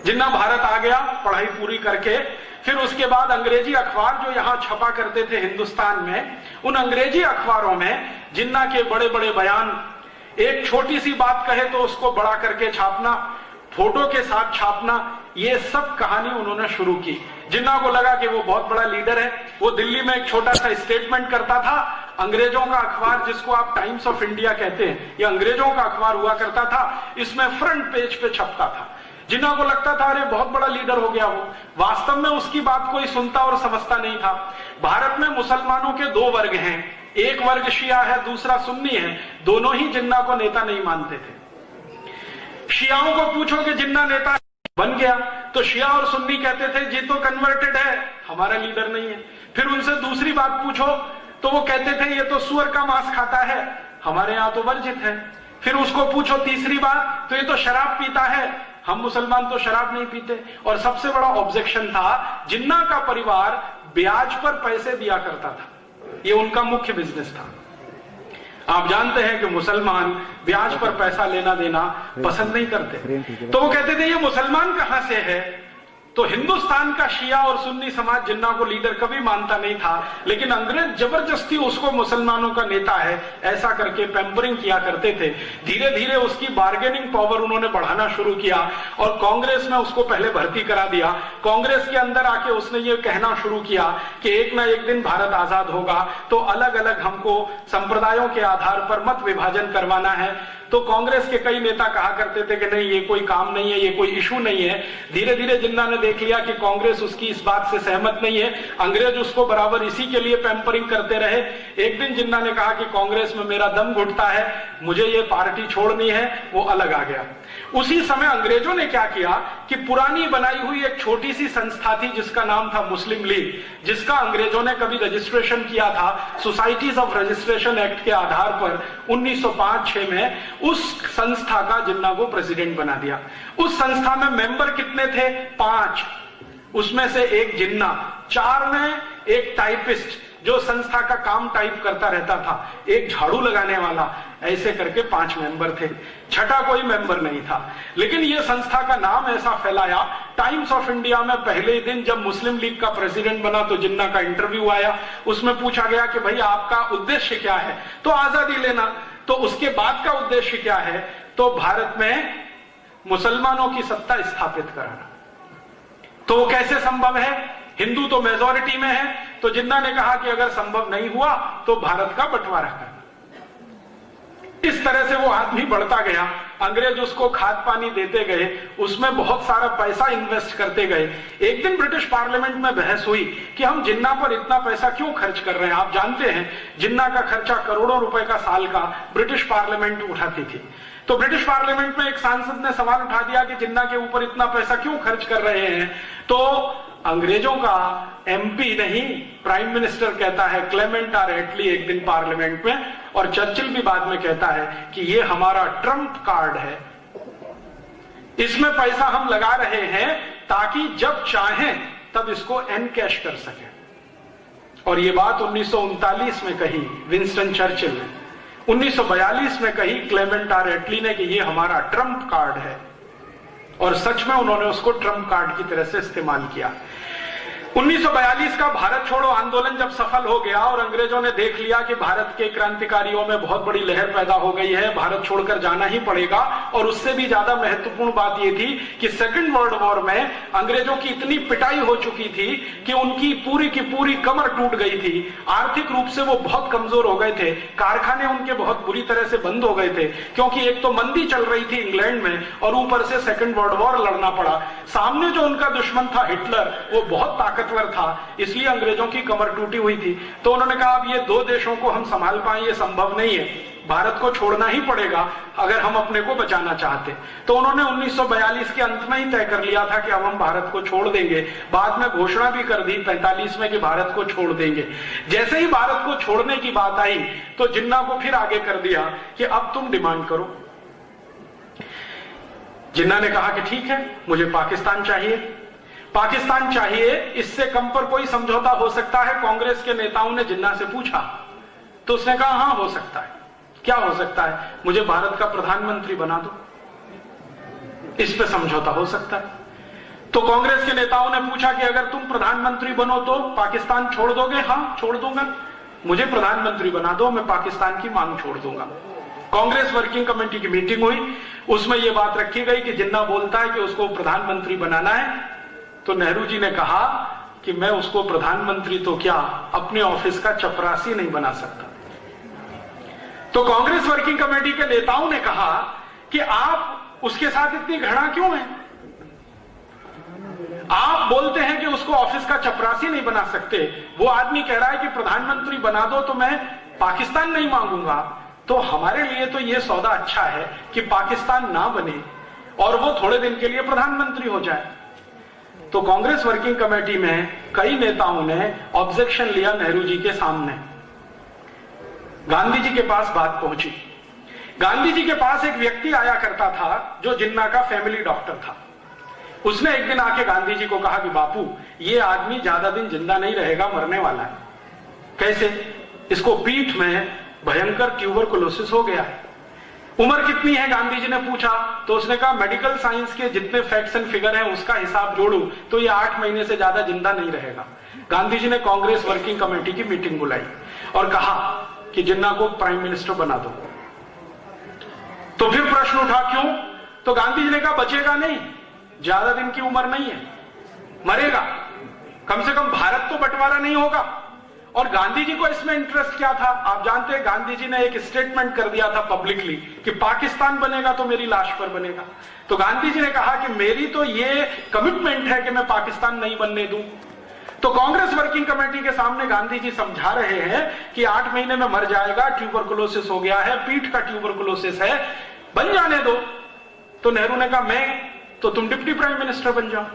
जिन्ना भारत आ गया पढ़ाई पूरी करके। फिर उसके बाद अंग्रेजी अखबार जो यहां छपा करते थे हिंदुस्तान में, उन अंग्रेजी अखबारों में जिन्ना के बड़े बड़े बयान, एक छोटी सी बात कहे तो उसको बड़ा करके छापना, फोटो के साथ छापना, ये सब कहानी उन्होंने शुरू की। जिन्ना को लगा कि वो बहुत बड़ा लीडर है। वो दिल्ली में एक छोटा सा स्टेटमेंट करता था। अंग्रेजों का अखबार जिसको आप टाइम्स ऑफ इंडिया कहते हैं, ये अंग्रेजों का अखबार हुआ करता था। इसमें फ्रंट पेज पे छपता था। जिन्ना को लगता था अरे बहुत बड़ा लीडर हो गया वो। वास्तव में उसकी बात कोई सुनता और समझता नहीं था। भारत में मुसलमानों के दो वर्ग हैं, एक वर्ग शिया है, दूसरा सुन्नी है। दोनों ही जिन्ना को नेता नहीं मानते थे। शियाओं को पूछो कि जिन्ना नेता बन गया तो शिया और सुन्नी कहते थे जी तो कन्वर्टेड है, हमारा लीडर नहीं है। फिर उनसे दूसरी बात पूछो तो वो कहते थे ये तो सुअर का मांस खाता है, हमारे यहां तो वर्जित है। फिर उसको पूछो तीसरी बात तो ये तो शराब पीता है, हम मुसलमान तो शराब नहीं पीते। और सबसे बड़ा ऑब्जेक्शन था, जिन्ना का परिवार ब्याज पर पैसे दिया करता था, ये उनका मुख्य बिजनेस था। आप जानते हैं कि मुसलमान ब्याज पर पैसा लेना देना पसंद नहीं करते। तो वो कहते थे ये मुसलमान कहां से है, तो हिंदुस्तान का शिया और सुन्नी समाज जिन्ना को लीडर कभी मानता नहीं था, लेकिन अंग्रेज जबरदस्ती उसको मुसलमानों का नेता है ऐसा करके पैम्परिंग किया करते थे। धीरे धीरे उसकी बार्गेनिंग पावर उन्होंने बढ़ाना शुरू किया और कांग्रेस में उसको पहले भर्ती करा दिया। कांग्रेस के अंदर आके उसने ये कहना शुरू किया कि एक ना एक दिन भारत आजाद होगा, तो अलग अलग हमको संप्रदायों के आधार पर मत विभाजन करवाना है। तो कांग्रेस के कई नेता कहा करते थे कि नहीं, ये कोई काम नहीं है, ये कोई इशू नहीं है। धीरे धीरे जिन्ना ने देख लिया कि कांग्रेस उसकी इस बात से सहमत नहीं है, अंग्रेज उसको बराबर इसी के लिए पैम्परिंग करते रहे। एक दिन जिन्ना ने कहा कि कांग्रेस में मेरा दम घुटता है, मुझे ये पार्टी छोड़नी है, वो अलग आ गया। उसी समय अंग्रेजों ने क्या किया कि पुरानी बनाई हुई एक छोटी सी संस्था थी जिसका नाम था मुस्लिम लीग, जिसका अंग्रेजों ने कभी रजिस्ट्रेशन किया था सोसाइटीज ऑफ रजिस्ट्रेशन एक्ट के आधार पर 1905-6 में। उस संस्था का जिन्ना को प्रेसिडेंट बना दिया। उस संस्था में मेंबर कितने थे? 5। उसमें से एक जिन्ना, 4 में एक टाइपिस्ट जो संस्था का काम टाइप करता रहता था, एक झाड़ू लगाने वाला, ऐसे करके 5 मेंबर थे। छठा कोई मेंबर नहीं था। लेकिन यह संस्था का नाम ऐसा फैलाया, टाइम्स ऑफ इंडिया में पहले दिन जब मुस्लिम लीग का प्रेसिडेंट बना तो जिन्ना का इंटरव्यू आया, उसमें पूछा गया कि भाई आपका उद्देश्य क्या है? तो आजादी लेना। तो उसके बाद का उद्देश्य क्या है? तो भारत में मुसलमानों की सत्ता स्थापित कराना। तो वो कैसे संभव है? हिंदू तो मेजॉरिटी में है। तो जिन्ना ने कहा कि अगर संभव नहीं हुआ तो भारत का बंटवारा करना। इस तरह से वो आदमी बढ़ता गया। अंग्रेज उसको खाद पानी देते गए, उसमें बहुत सारा पैसा इन्वेस्ट करते गए। एक दिन ब्रिटिश पार्लियामेंट में बहस हुई कि हम जिन्ना पर इतना पैसा क्यों खर्च कर रहे हैं। आप जानते हैं जिन्ना का खर्चा करोड़ों रुपए का साल का ब्रिटिश पार्लियामेंट उठाती थी। तो ब्रिटिश पार्लियामेंट में एक सांसद ने सवाल उठा दिया कि जिन्ना के ऊपर इतना पैसा क्यों खर्च कर रहे हैं। तो अंग्रेजों का एमपी नहीं, प्राइम मिनिस्टर कहता है, क्लेमेंट आर एटली, एक दिन पार्लियामेंट में, और चर्चिल भी बाद में कहता है कि ये हमारा ट्रम्प कार्ड है, इसमें पैसा हम लगा रहे हैं ताकि जब चाहें तब इसको एनकैश कर सकें। और ये बात 1939 में कही विंस्टन चर्चिल ने, 1942 में कही क्लेमेंट आर एटली ने कि ये हमारा ट्रम्प कार्ड है। और सच में उन्होंने उसको ट्रम्प कार्ड की तरह से इस्तेमाल किया। 1942 का भारत छोड़ो आंदोलन जब सफल हो गया और अंग्रेजों ने देख लिया कि भारत के क्रांतिकारियों में बहुत बड़ी लहर पैदा हो गई है, भारत छोड़कर जाना ही पड़ेगा। और उससे भी ज्यादा महत्वपूर्ण बात यह थी कि सेकेंड वर्ल्ड वॉर में अंग्रेजों की इतनी पिटाई हो चुकी थी कि उनकी पूरी की पूरी कमर टूट गई थी। आर्थिक रूप से वो बहुत कमजोर हो गए थे, कारखाने उनके बहुत बुरी तरह से बंद हो गए थे, क्योंकि एक तो मंदी चल रही थी इंग्लैंड में और ऊपर से सेकेंड वर्ल्ड वॉर लड़ना पड़ा। सामने जो उनका दुश्मन था हिटलर, वो बहुत ताकतवर था, इसलिए अंग्रेजों की कमर टूटी हुई थी। तो उन्होंने कहा अब ये 2 देशों को हम संभाल पाए ये संभव नहीं है, भारत को छोड़ना ही पड़ेगा अगर हम अपने को बचाना चाहते। तो उन्होंने 1942 के अंत में ही तय कर लिया था कि अब हम भारत को छोड़ देंगे। बाद में घोषणा भी कर दी 45 में कि भारत को छोड़ देंगे। जैसे ही भारत को छोड़ने की बात आई तो जिन्ना को फिर आगे कर दिया कि अब तुम डिमांड करो। जिन्ना ने कहा कि ठीक है, मुझे पाकिस्तान चाहिए, पाकिस्तान चाहिए, इससे कम पर कोई समझौता हो सकता है? कांग्रेस के नेताओं ने जिन्ना से पूछा तो उसने कहा हां हो सकता है। क्या हो सकता है? मुझे भारत का प्रधानमंत्री बना दो, इस पे समझौता हो सकता है। तो कांग्रेस के नेताओं ने पूछा कि अगर तुम प्रधानमंत्री बनो तो पाकिस्तान छोड़ दोगे? हां छोड़ दूंगा, मुझे प्रधानमंत्री बना दो, मैं पाकिस्तान की मांग छोड़ दूंगा। कांग्रेस वर्किंग कमेटी की मीटिंग हुई, उसमें यह बात रखी गई कि जिन्ना बोलता है कि उसको प्रधानमंत्री बनाना है। तो नेहरू जी ने कहा कि मैं उसको प्रधानमंत्री तो क्या, अपने ऑफिस का चपरासी नहीं बना सकता। तो कांग्रेस वर्किंग कमेटी के नेताओं ने कहा कि आप उसके साथ इतनी घृणा क्यों है? आप बोलते हैं कि उसको ऑफिस का चपरासी नहीं बना सकते, वो आदमी कह रहा है कि प्रधानमंत्री बना दो तो मैं पाकिस्तान नहीं मांगूंगा। तो हमारे लिए तो यह सौदा अच्छा है कि पाकिस्तान ना बने और वो थोड़े दिन के लिए प्रधानमंत्री हो जाए। तो कांग्रेस वर्किंग कमेटी में कई नेताओं ने ऑब्जेक्शन लिया नेहरू जी के सामने। गांधी जी के पास बात पहुंची। गांधी जी के पास एक व्यक्ति आया करता था जो जिन्ना का फैमिली डॉक्टर था। उसने एक दिन आके गांधी जी को कहा कि बापू, ये आदमी ज्यादा दिन जिंदा नहीं रहेगा, मरने वाला है। कैसे? इसको पीठ में भयंकर ट्यूबरकुलोसिस हो गया है। उम्र कितनी है गांधी जी ने पूछा, तो उसने कहा मेडिकल साइंस के जितने फैक्ट्स एंड फिगर हैं उसका हिसाब जोड़ू तो ये 8 महीने से ज्यादा जिंदा नहीं रहेगा। गांधी जी ने कांग्रेस वर्किंग कमेटी की मीटिंग बुलाई और कहा कि जिन्ना को प्राइम मिनिस्टर बना दो। तो फिर प्रश्न उठा क्यों? तो गांधी जी ने कहा बचेगा नहीं, ज्यादा दिन की उम्र नहीं है, मरेगा, कम से कम भारत तो बंटवारा नहीं होगा। और गांधी जी को इसमें इंटरेस्ट क्या था? आप जानते हैं गांधी जी ने एक स्टेटमेंट कर दिया था पब्लिकली कि पाकिस्तान बनेगा तो मेरी लाश पर बनेगा। तो गांधी जी ने कहा कि मेरी तो ये कमिटमेंट है कि मैं पाकिस्तान नहीं बनने दूं। तो कांग्रेस वर्किंग कमेटी के सामने गांधी जी समझा रहे हैं कि 8 महीने में मर जाएगा, ट्यूबरकुलोसिस हो गया है, पीठ का ट्यूबरकुलोसिस है, बन जाने दो। तो नेहरू ने कहा मैं तो तुम डिप्टी प्राइम मिनिस्टर बन जाओ।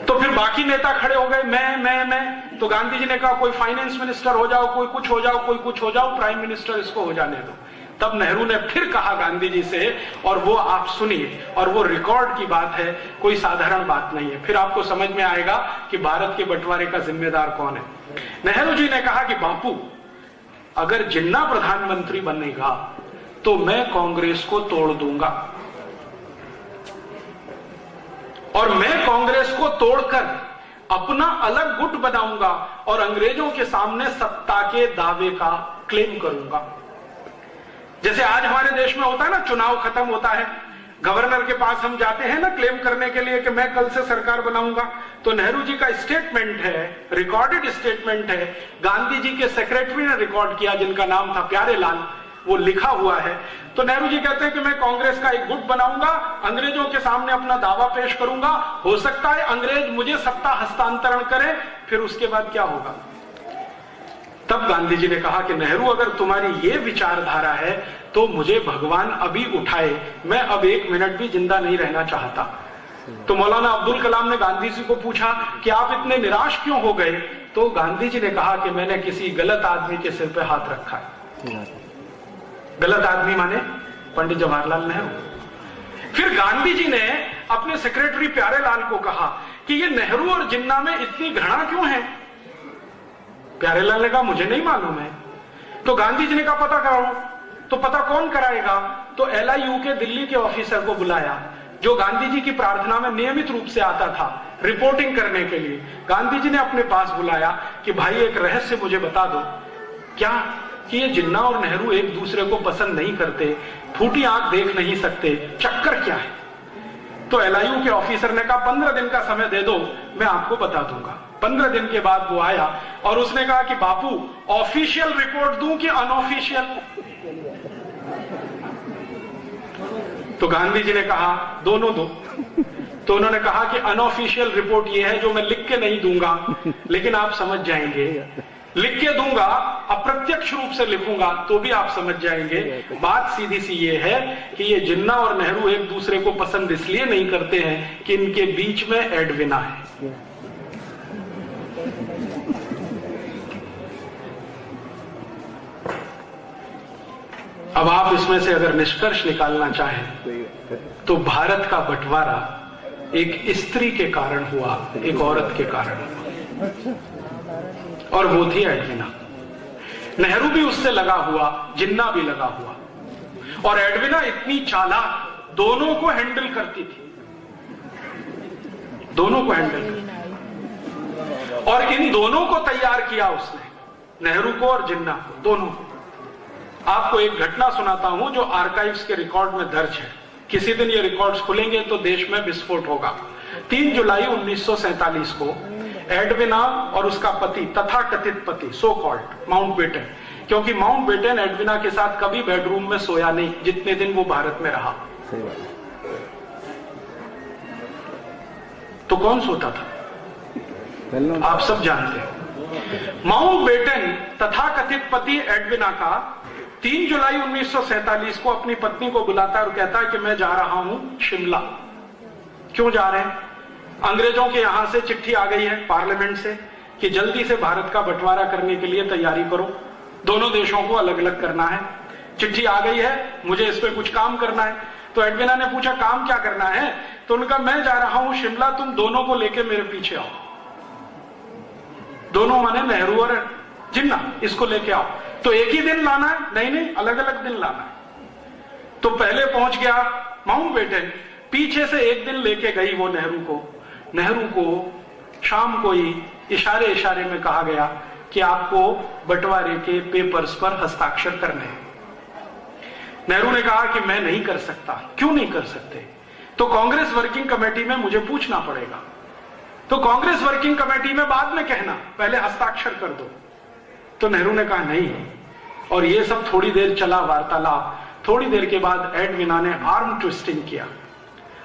तो फिर बाकी नेता खड़े हो गए, मैं। तो गांधी जी ने कहा कोई फाइनेंस मिनिस्टर हो जाओ, कोई कुछ हो जाओ, कोई कुछ हो जाओ, प्राइम मिनिस्टर इसको हो जाने दो। तब नेहरू ने फिर कहा गांधी जी से, और वो आप सुनिए, और वो रिकॉर्ड की बात है, कोई साधारण बात नहीं है, फिर आपको समझ में आएगा कि भारत के बंटवारे का जिम्मेदार कौन है। नेहरू जी ने कहा कि बापू, अगर जिन्ना प्रधानमंत्री बनेगा तो मैं कांग्रेस को तोड़ दूंगा, और मैं कांग्रेस को तोड़कर अपना अलग गुट बनाऊंगा और अंग्रेजों के सामने सत्ता के दावे का क्लेम करूंगा। जैसे आज हमारे देश में होता है ना, चुनाव खत्म होता है, गवर्नर के पास हम जाते हैं ना क्लेम करने के लिए कि मैं कल से सरकार बनाऊंगा। तो नेहरू जी का स्टेटमेंट है, रिकॉर्डेड स्टेटमेंट है, गांधी जी के सेक्रेटरी ने रिकॉर्ड किया जिनका नाम था प्यारेलाल, वो लिखा हुआ है। तो नेहरू जी कहते हैं कि मैं कांग्रेस का एक गुट बनाऊंगा, अंग्रेजों के सामने अपना दावा पेश करूंगा, हो सकता है अंग्रेज मुझे सत्ता हस्तांतरण करें, फिर उसके बाद क्या होगा। तब गांधी जी ने कहा कि नेहरू, अगर तुम्हारी ये विचारधारा है तो मुझे भगवान अभी उठाए, मैं अब 1 मिनट भी जिंदा नहीं रहना चाहता। तो मौलाना अब्दुल कलाम ने गांधी जी को पूछा कि आप इतने निराश क्यों हो गए? तो गांधी जी ने कहा कि मैंने किसी गलत आदमी के सिर पे हाथ रखा है। गलत आदमी माने पंडित जवाहरलाल नेहरू। फिर गांधी जी ने अपने सेक्रेटरी प्यारेलाल को कहा कि ये नेहरू और जिन्ना में इतनी घृणा क्यों है? प्यारेलाल ने कहा मुझे नहीं मालूम है। तो गांधी जी ने कहा पता कराओ। तो पता कौन कराएगा? तो LIU के दिल्ली के ऑफिसर को बुलाया, जो गांधी जी की प्रार्थना में नियमित रूप से आता था रिपोर्टिंग करने के लिए। गांधी जी ने अपने पास बुलाया कि भाई एक रहस्य मुझे बता दो, क्या कि ये जिन्ना और नेहरू एक दूसरे को पसंद नहीं करते, फूटी आंख देख नहीं सकते, चक्कर क्या है? तो LIU के ऑफिसर ने कहा 15 दिन का समय दे दो, मैं आपको बता दूंगा। 15 दिन के बाद वो आया और उसने कहा कि बापू, ऑफिशियल रिपोर्ट दूं कि अनऑफिशियल? तो गांधी जी ने कहा दोनों दो। तो उन्होंने कहा कि अनऑफिशियल रिपोर्ट ये है जो मैं लिख के नहीं दूंगा, लेकिन आप समझ जाएंगे। लिख के दूंगा, अप्रत्यक्ष रूप से लिखूंगा तो भी आप समझ जाएंगे। बात सीधी सी ये है कि ये जिन्ना और नेहरू एक दूसरे को पसंद इसलिए नहीं करते हैं कि इनके बीच में एडविना है। अब आप इसमें से अगर निष्कर्ष निकालना चाहें तो भारत का बंटवारा एक स्त्री के कारण हुआ, एक औरत के कारण हुआ, और वो थी एडविना। नेहरू भी उससे लगा हुआ, जिन्ना भी लगा हुआ, और एडविना इतनी चालाक, दोनों को हैंडल करती थी, दोनों को हैंडल करती। और इन दोनों को तैयार किया उसने, नेहरू को और जिन्ना को, दोनों को। आपको एक घटना सुनाता हूं जो आर्काइव्स के रिकॉर्ड में दर्ज है। किसी दिन ये रिकॉर्ड्स खुलेंगे तो देश में विस्फोट होगा। 3 जुलाई 1947 को एडविना और उसका पति, तथाकथित पति, सो कॉल्ड माउंटबेटन, क्योंकि माउंटबेटन एडविना के साथ कभी बेडरूम में सोया नहीं जितने दिन वो भारत में रहा। तो कौन सोता था? आप सब जानते हैं। माउंटबेटन, तथाकथित पति एडविना का, 3 जुलाई 1947 को अपनी पत्नी को बुलाता है और कहता है कि मैं जा रहा हूं शिमला। क्यों जा रहे हैं? अंग्रेजों के यहां से चिट्ठी आ गई है पार्लियामेंट से कि जल्दी से भारत का बंटवारा करने के लिए तैयारी करो, दोनों देशों को अलग अलग करना है। चिट्ठी आ गई है, मुझे इस पे कुछ काम करना है। तो एडविना ने पूछा काम क्या करना है? तो उनका मैं जा रहा हूं शिमला, तुम दोनों को लेके मेरे पीछे आओ। दोनों माने नेहरू और जिन्ना, इसको लेके आओ। तो एक ही दिन लाना है? नहीं, अलग अलग दिन लाना है। तो पहले पहुंच गया माउंटबेटन, पीछे से एक दिन लेके गई वो नेहरू को शाम को ही इशारे इशारे में कहा गया कि आपको बंटवारे के पेपर्स पर हस्ताक्षर करने हैं। नेहरू ने कहा कि मैं नहीं कर सकता। क्यों नहीं कर सकते? तो कांग्रेस वर्किंग कमेटी में मुझे पूछना पड़ेगा। तो कांग्रेस वर्किंग कमेटी में बाद में कहना, पहले हस्ताक्षर कर दो। तो नेहरू ने कहा नहीं। और ये सब थोड़ी देर चला वार्तालाप। थोड़ी देर के बाद एडविना ने आर्म ट्विस्टिंग किया,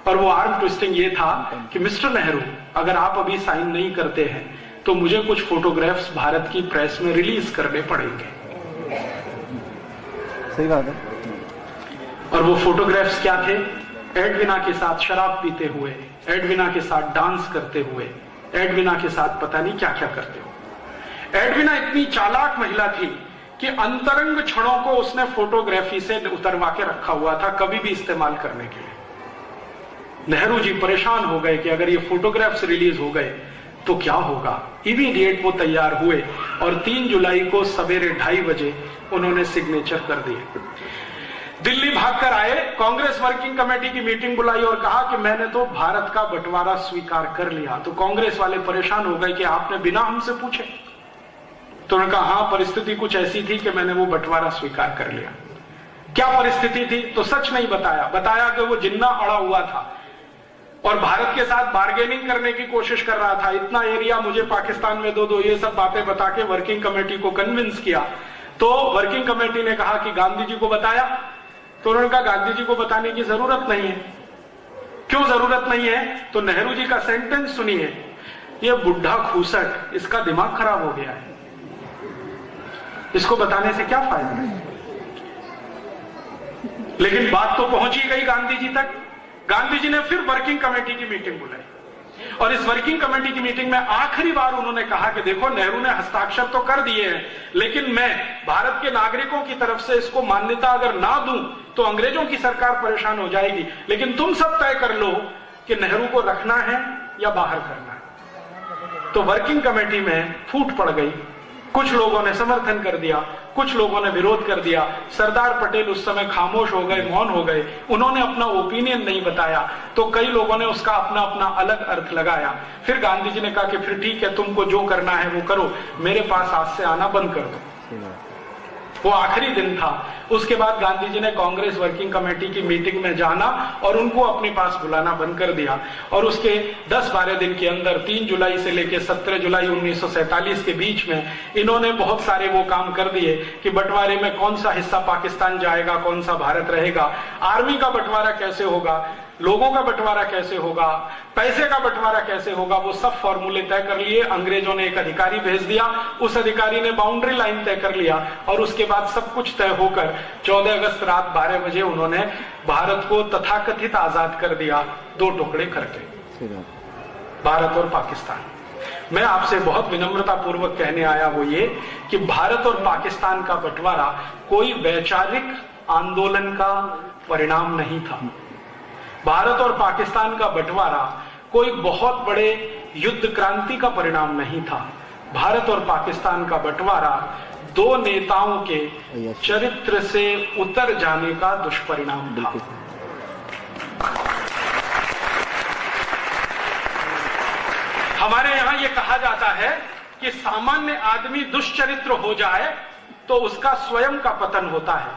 और वो आर्म ट्विस्टिंग ये था कि मिस्टर नेहरू, अगर आप अभी साइन नहीं करते हैं तो मुझे कुछ फोटोग्राफ्स भारत की प्रेस में रिलीज करने पड़ेंगे। सही बात है। और वो फोटोग्राफ्स क्या थे? एडविना के साथ शराब पीते हुए, एडविना के साथ डांस करते हुए, एडविना के साथ पता नहीं क्या क्या करते हुए। एडविना इतनी चालाक महिला थी कि अंतरंग क्षणों को उसने फोटोग्राफी से उतरवा के रखा हुआ था, कभी भी इस्तेमाल करने के लिए। नेहरू जी परेशान हो गए कि अगर ये फोटोग्राफ्स रिलीज हो गए तो क्या होगा। इमीडिएट वो तैयार हुए और 3 जुलाई को सवेरे 2:30 बजे उन्होंने सिग्नेचर कर दिए। दिल्ली भागकर आए, कांग्रेस वर्किंग कमेटी की मीटिंग बुलाई और कहा कि मैंने तो भारत का बंटवारा स्वीकार कर लिया। तो कांग्रेस वाले परेशान हो गए कि आपने बिना हमसे पूछे। तो उन्होंने कहा हाँ, परिस्थिति कुछ ऐसी थी कि मैंने वो बंटवारा स्वीकार कर लिया। क्या परिस्थिति थी? तो सच नहीं बताया कि वो जिन्ना अड़ा हुआ था और भारत के साथ बार्गेनिंग करने की कोशिश कर रहा था। इतना एरिया मुझे पाकिस्तान में दो, ये सब बातें बता के वर्किंग कमेटी को कन्विंस किया। तो वर्किंग कमेटी ने कहा कि गांधी जी को बताया। तो उन्होंने कहा गांधी जी को बताने की जरूरत नहीं है। क्यों जरूरत नहीं है? तो नेहरू जी का सेंटेंस सुनिए, ये बुढ़ा खूसट, इसका दिमाग खराब हो गया है, इसको बताने से क्या फायदा। लेकिन बात तो पहुंची गई गांधी जी तक। गांधी जी ने फिर वर्किंग कमेटी की मीटिंग बुलाई और इस वर्किंग कमेटी की मीटिंग में आखिरी बार उन्होंने कहा कि देखो, नेहरू ने हस्ताक्षर तो कर दिए हैं, लेकिन मैं भारत के नागरिकों की तरफ से इसको मान्यता अगर ना दूं तो अंग्रेजों की सरकार परेशान हो जाएगी। लेकिन तुम सब तय कर लो कि नेहरू को रखना है या बाहर करना है। तो वर्किंग कमेटी में फूट पड़ गई। कुछ लोगों ने समर्थन कर दिया, कुछ लोगों ने विरोध कर दिया। सरदार पटेल उस समय खामोश हो गए, मौन हो गए। उन्होंने अपना ओपिनियन नहीं बताया। तो कई लोगों ने उसका अपना अपना अलग अर्थ लगाया। फिर गांधी जी ने कहा कि फिर ठीक है, तुमको जो करना है वो करो, मेरे पास आज से आना बंद कर दो। वो आखिरी दिन था। उसके बाद गांधी जी ने कांग्रेस वर्किंग कमेटी की मीटिंग में जाना और उनको अपने पास बुलाना बंद कर दिया। और उसके 10-12 दिन के अंदर 3 जुलाई से लेकर 17 जुलाई 1947 के बीच में इन्होंने बहुत सारे वो काम कर दिए कि बंटवारे में कौन सा हिस्सा पाकिस्तान जाएगा, कौन सा भारत रहेगा, आर्मी का बंटवारा कैसे होगा, लोगों का बंटवारा कैसे होगा, पैसे का बंटवारा कैसे होगा, वो सब फॉर्मूले तय कर लिए। अंग्रेजों ने एक अधिकारी भेज दिया, उस अधिकारी ने बाउंड्री लाइन तय कर लिया और उसके बाद सब कुछ तय होकर 14 अगस्त रात 12 बजे उन्होंने भारत को तथाकथित आजाद कर दिया, 2 टुकड़े करके, भारत और पाकिस्तान। मैं आपसे बहुत विनम्रता पूर्वक कहने आया वो ये कि भारत और पाकिस्तान का बंटवारा कोई वैचारिक आंदोलन का परिणाम नहीं था। भारत और पाकिस्तान का बंटवारा कोई बहुत बड़े युद्ध क्रांति का परिणाम नहीं था। भारत और पाकिस्तान का बंटवारा 2 नेताओं के चरित्र से उतर जाने का दुष्परिणाम था। हमारे यहां यह कहा जाता है कि सामान्य आदमी दुष्चरित्र हो जाए तो उसका स्वयं का पतन होता है,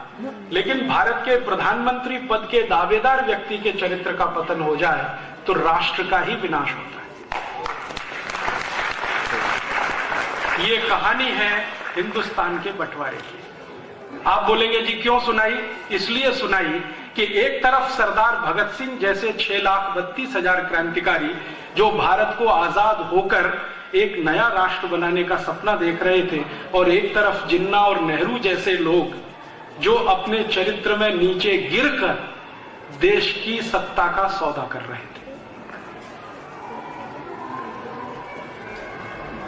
लेकिन भारत के प्रधानमंत्री पद के दावेदार व्यक्ति के चरित्र का पतन हो जाए तो राष्ट्र का ही विनाश होता है। ये कहानी है हिंदुस्तान के बंटवारे की। आप बोलेंगे जी क्यों सुनाई? इसलिए सुनाई कि एक तरफ सरदार भगत सिंह जैसे 6,32,000 क्रांतिकारी जो भारत को आजाद होकर एक नया राष्ट्र बनाने का सपना देख रहे थे, और एक तरफ जिन्ना और नेहरू जैसे लोग जो अपने चरित्र में नीचे गिरकर देश की सत्ता का सौदा कर रहे थे।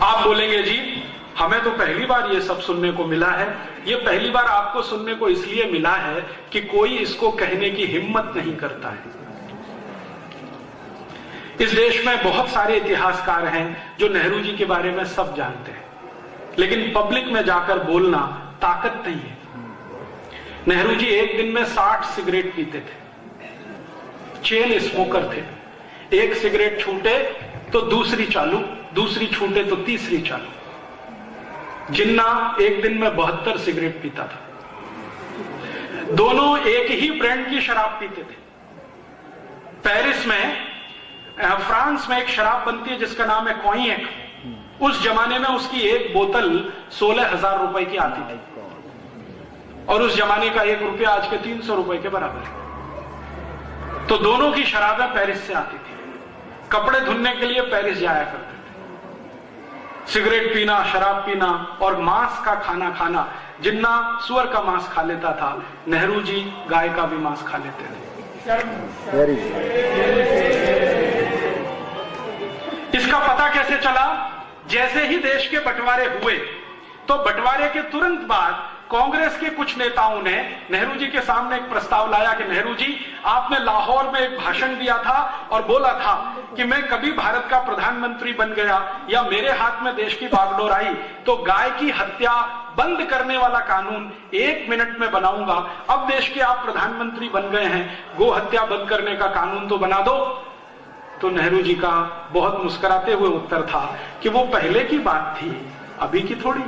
आप बोलेंगे जी हमें तो पहली बार ये सब सुनने को मिला है। ये पहली बार आपको सुनने को इसलिए मिला है कि कोई इसको कहने की हिम्मत नहीं करता है। इस देश में बहुत सारे इतिहासकार हैं जो नेहरू जी के बारे में सब जानते हैं, लेकिन पब्लिक में जाकर बोलना ताकत नहीं है। नेहरू जी एक दिन में 60 सिगरेट पीते थे, चेन स्मोकर थे। एक सिगरेट छूटे तो दूसरी चालू, दूसरी छूटे तो तीसरी चालू। जिन्ना एक दिन में 72 सिगरेट पीता था। दोनों एक ही ब्रांड की शराब पीते थे। पेरिस में, फ्रांस में एक शराब बनती है जिसका नाम है कॉन्यैक। उस जमाने में उसकी एक बोतल 16,000 रुपए की आती थी, और उस जमाने का 1 रुपया आज के 300 रुपए के बराबर है। तो दोनों की शराबें पेरिस से आती थी। कपड़े धुलने के लिए पेरिस जाया करते थे। सिगरेट पीना, शराब पीना और मांस का खाना खाना। जिन्ना सुअर का मांस खा लेता था, नेहरू जी गाय का भी मांस खा लेते थे। इसका पता कैसे चला? जैसे ही देश के बंटवारे हुए तो बंटवारे के तुरंत बाद कांग्रेस के कुछ नेताओं ने नेहरू जी के सामने एक प्रस्ताव लाया कि नेहरू जी, आपने लाहौर में एक भाषण दिया था और बोला था कि मैं कभी भारत का प्रधानमंत्री बन गया या मेरे हाथ में देश की बागडोर आई तो गाय की हत्या बंद करने वाला कानून 1 मिनट में बनाऊंगा। अब देश के आप प्रधानमंत्री बन गए हैं, गो हत्या बंद करने का कानून तो बना दो। तो नेहरू जी का बहुत मुस्कुराते हुए उत्तर था कि वो पहले की बात थी, अभी की थोड़ी।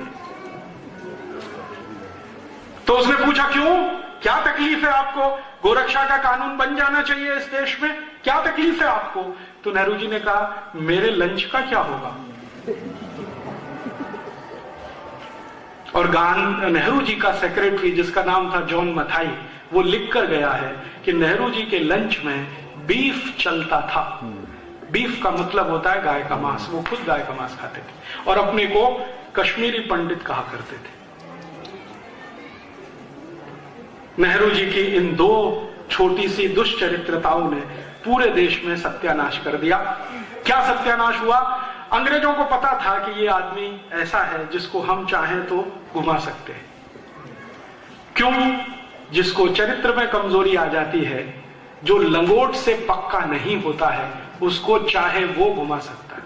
तो उसने पूछा क्यों, क्या तकलीफ है आपको? गोरक्षा का कानून बन जाना चाहिए इस देश में, क्या तकलीफ है आपको? तो नेहरू जी ने कहा, मेरे लंच का क्या होगा? और नेहरू जी का सेक्रेटरी जिसका नाम था जॉन मथाई, वो लिख कर गया है कि नेहरू जी के लंच में बीफ चलता था। बीफ का मतलब होता है गाय का मांस। वो खुद गाय का मांस खाते थे और अपने को कश्मीरी पंडित कहा करते थे। नेहरू जी की इन 2 छोटी सी दुष्चरित्रताओं ने पूरे देश में सत्यानाश कर दिया। क्या सत्यानाश हुआ? अंग्रेजों को पता था कि ये आदमी ऐसा है जिसको हम चाहें तो घुमा सकते हैं। क्यों? जिसको चरित्र में कमजोरी आ जाती है, जो लंगोट से पक्का नहीं होता है, उसको चाहे वो घुमा सकता है।